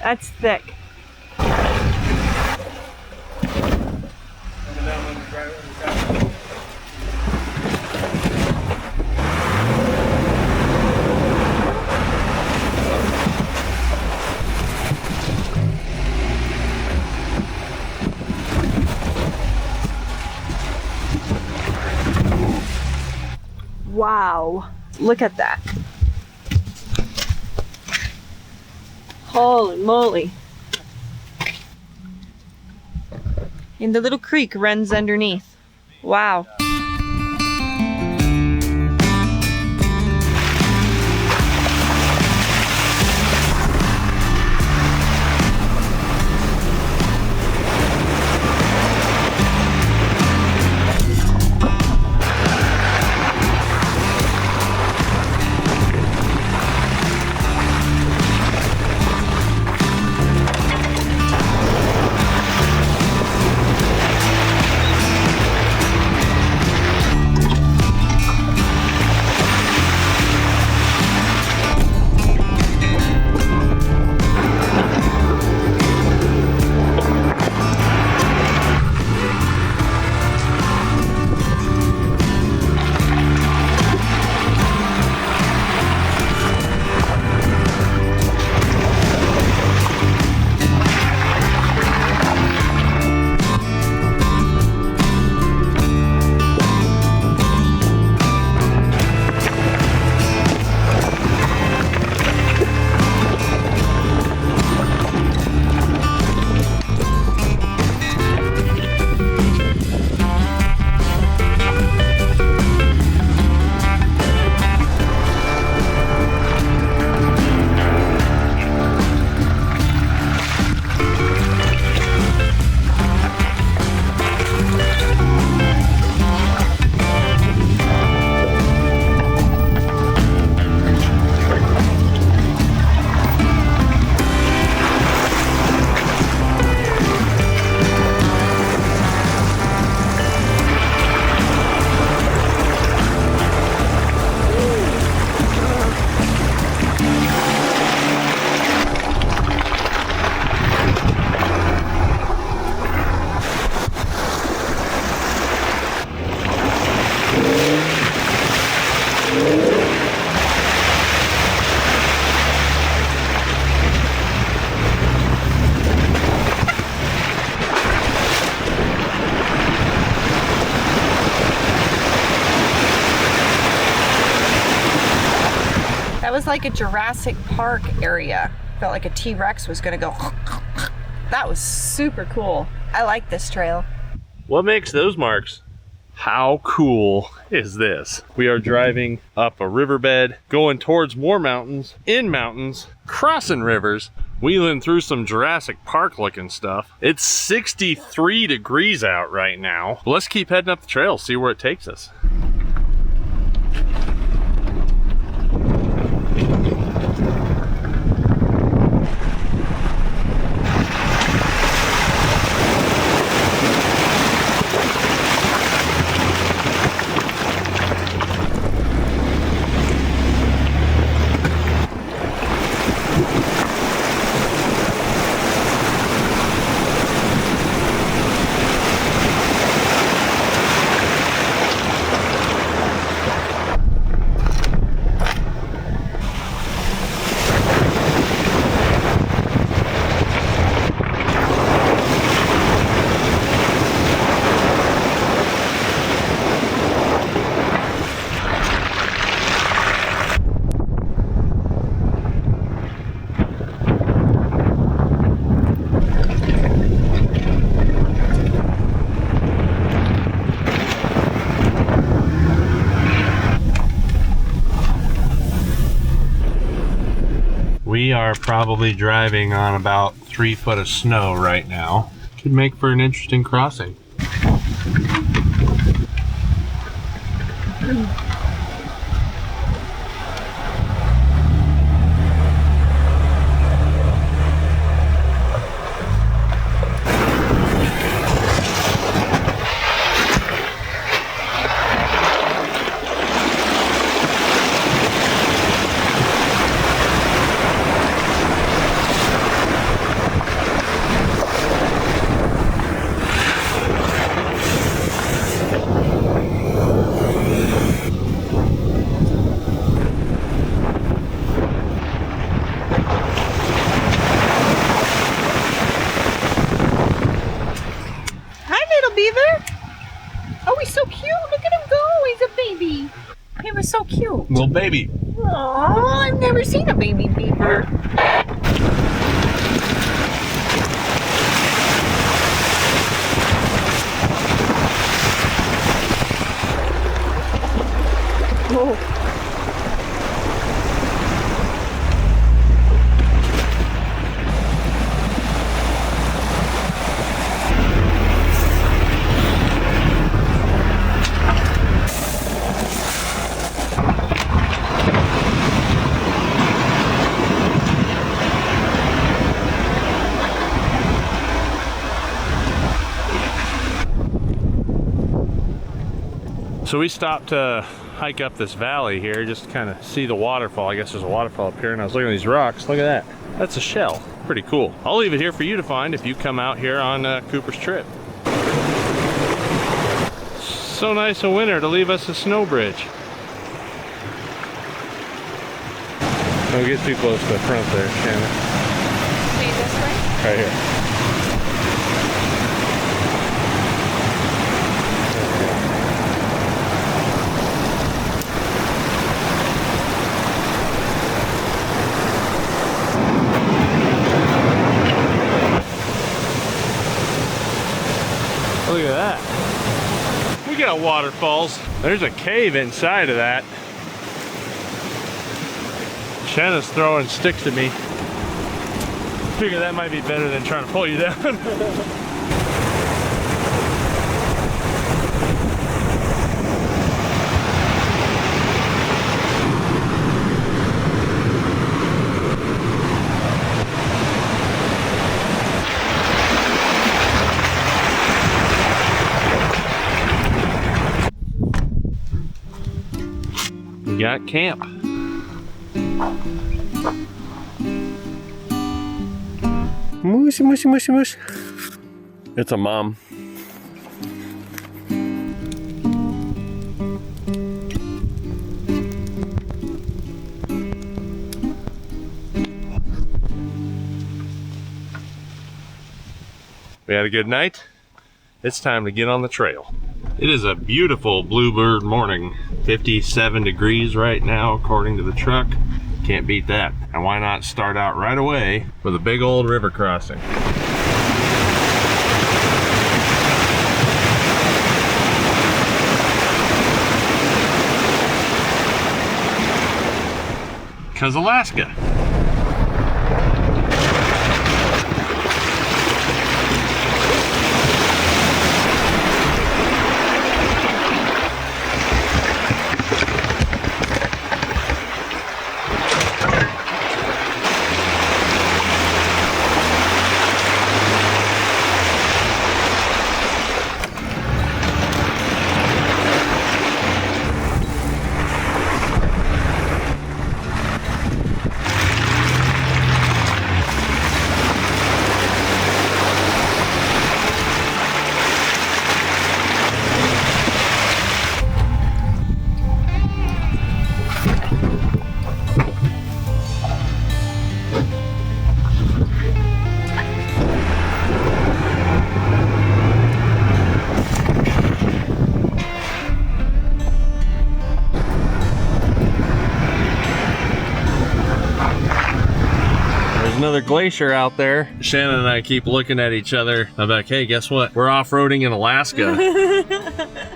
That's thick. Wow, look at that. Holy moly. And the little creek runs underneath. Wow. was like a Jurassic Park area. Felt like a T-Rex was gonna go. That was super cool. I like this trail. What makes those marks? How cool is this? We are driving up a riverbed, going towards more mountains, in mountains, crossing rivers, wheeling through some Jurassic Park looking stuff. It's 63 degrees out right now. Let's keep heading up the trail, see where it takes us. We are probably driving on about 3 foot of snow right now. Could make for an interesting crossing. So cute. Little baby. Oh, I've never seen a baby beaver. Oh. So we stopped to hike up this valley here, just to kind of see the waterfall. I guess there's a waterfall up here, and I was looking at these rocks. Look at that. That's a shell. Pretty cool. I'll leave it here for you to find if you come out here on Cooper's trip. So nice a winter to leave us a snow bridge. Don't get too close to the front there, Shannon. Wait, this way? Right here. Look at that. We got waterfalls. There's a cave inside of that. Shanna's throwing sticks at me. Figure that might be better than trying to pull you down. We got camp. Mushy, mushy, mushy, mush. It's a mom. We had a good night. It's time to get on the trail. It is a beautiful bluebird morning. 57 degrees right now according to the truck. Can't beat that. And why not start out right away with a big old river crossing? Because Alaska. Another glacier out there. Shannon and I keep looking at each other. I'm like, hey, guess what? We're off-roading in Alaska.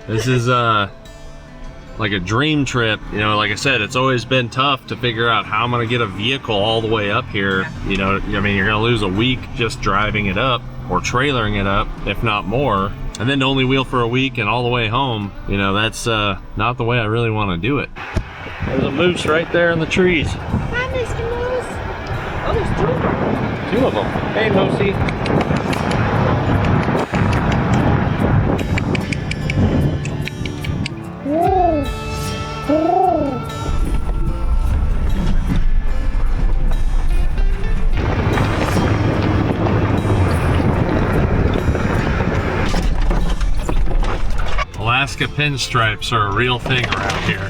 This is like a dream trip. You know, like I said, it's always been tough to figure out how I'm gonna get a vehicle all the way up here. You know, I mean, you're gonna lose a week just driving it up or trailering it up, if not more. And then to only wheel for a week and all the way home, you know, that's not the way I really wanna do it. There's a moose right there in the trees. Hi, Mr. Moose. Oh, there's two of them. Two of them. Hey, Moosey. Alaska pinstripes are a real thing around here.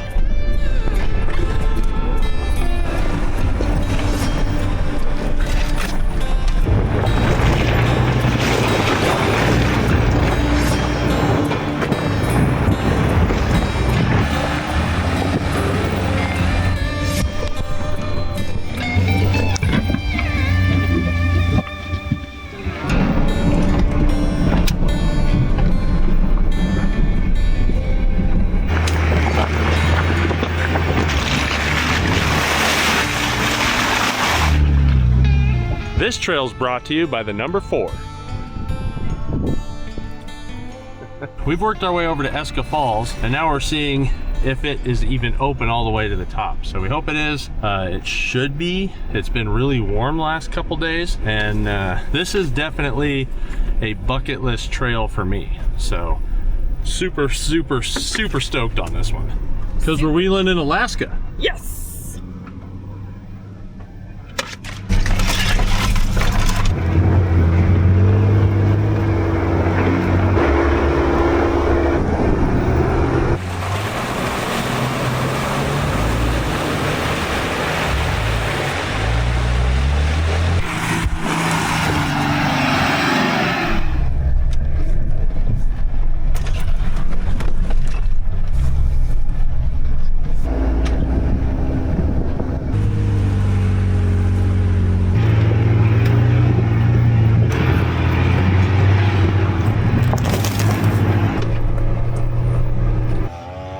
This trail is brought to you by the number 4. We've worked our way over to Eska Falls, and now we're seeing if it is even open all the way to the top. So we hope it is. It should be. It's been really warm last couple days, and this is definitely a bucket list trail for me. So super, super, super stoked on this one. Because we're wheeling in Alaska. Yes.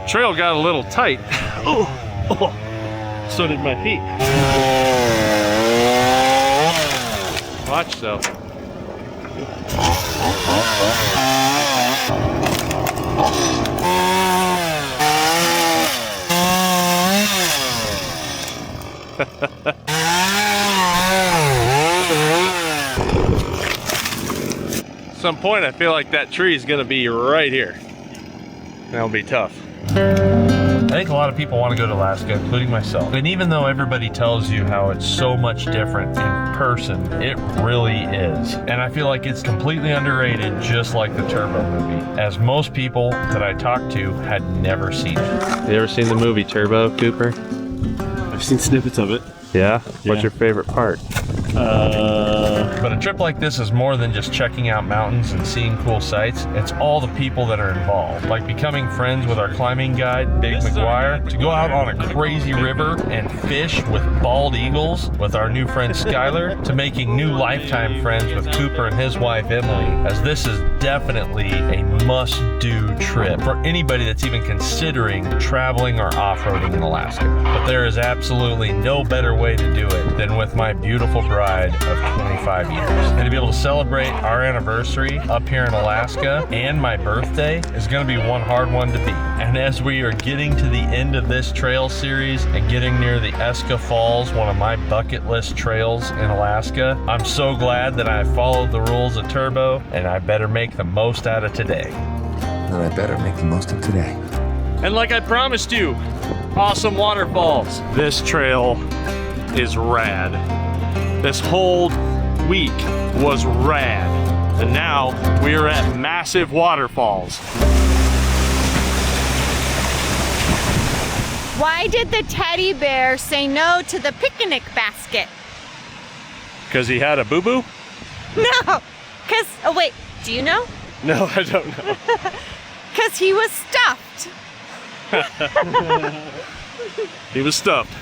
Trail got a little tight. Oh, so did my feet. Watch yourself. At some point I feel like that tree is gonna be right here. That'll be tough. I think a lot of people want to go to Alaska, including myself. And even though everybody tells you how it's so much different in person, it really is. And I feel like it's completely underrated, just like the Turbo movie, as most people that I talked to had never seen it. You ever seen the movie Turbo, Cooper? I've seen snippets of it. Yeah? What's your favorite part? But a trip like this is more than just checking out mountains and seeing cool sights. It's all the people that are involved, like becoming friends with our climbing guide, Big McGuire, to go out on a crazy river and fish with bald eagles with our new friend Skylar, to making new lifetime friends with Cooper and his wife Emily, as this is definitely a must-do trip for anybody that's even considering traveling or off-roading in Alaska. But there is absolutely no better way to do it than with my beautiful bride of 25 years. And to be able to celebrate our anniversary up here in Alaska and my birthday is going to be one hard one to beat. And as we are getting to the end of this trail series and getting near the Eska Falls, one of my bucket list trails in Alaska, I'm so glad that I followed the rules of Turbo, and I better make the most out of today. And I better make the most of today. And like I promised you, awesome waterfalls. This trail is rad. This whole week was rad. And now we are at massive waterfalls. Why did the teddy bear say no to the picnic basket? Because he had a boo-boo? No, because, oh wait, do you know? No, I don't know. Because he was stuffed. He was stuffed.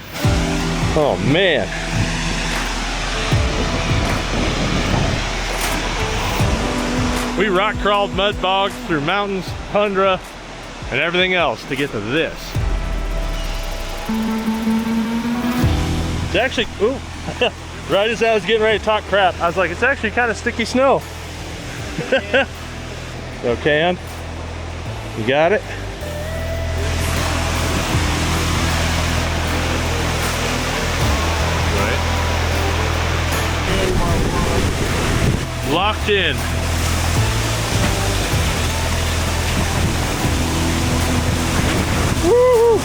Oh man. We rock crawled, mud bogged through mountains, tundra, and everything else to get to this. It's actually, ooh, right as I was getting ready to talk crap, I was like, it's actually kind of sticky snow. Okay, hon? You got it? Right. Locked in. Woo!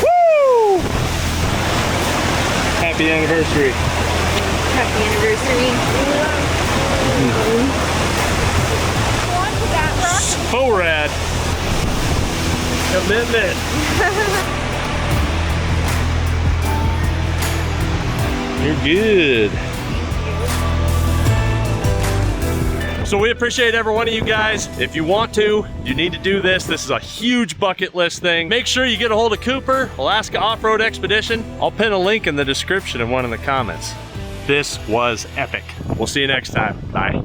Woo! Happy anniversary. Happy anniversary. So rad. Commitment. You're good. So we appreciate every one of you guys. If you want to, you need to do this. This is a huge bucket list thing. Make sure you get a hold of Cooper, Alaska Off-Road Expedition. I'll pin a link in the description and one in the comments. This was epic. We'll see you next time. Bye.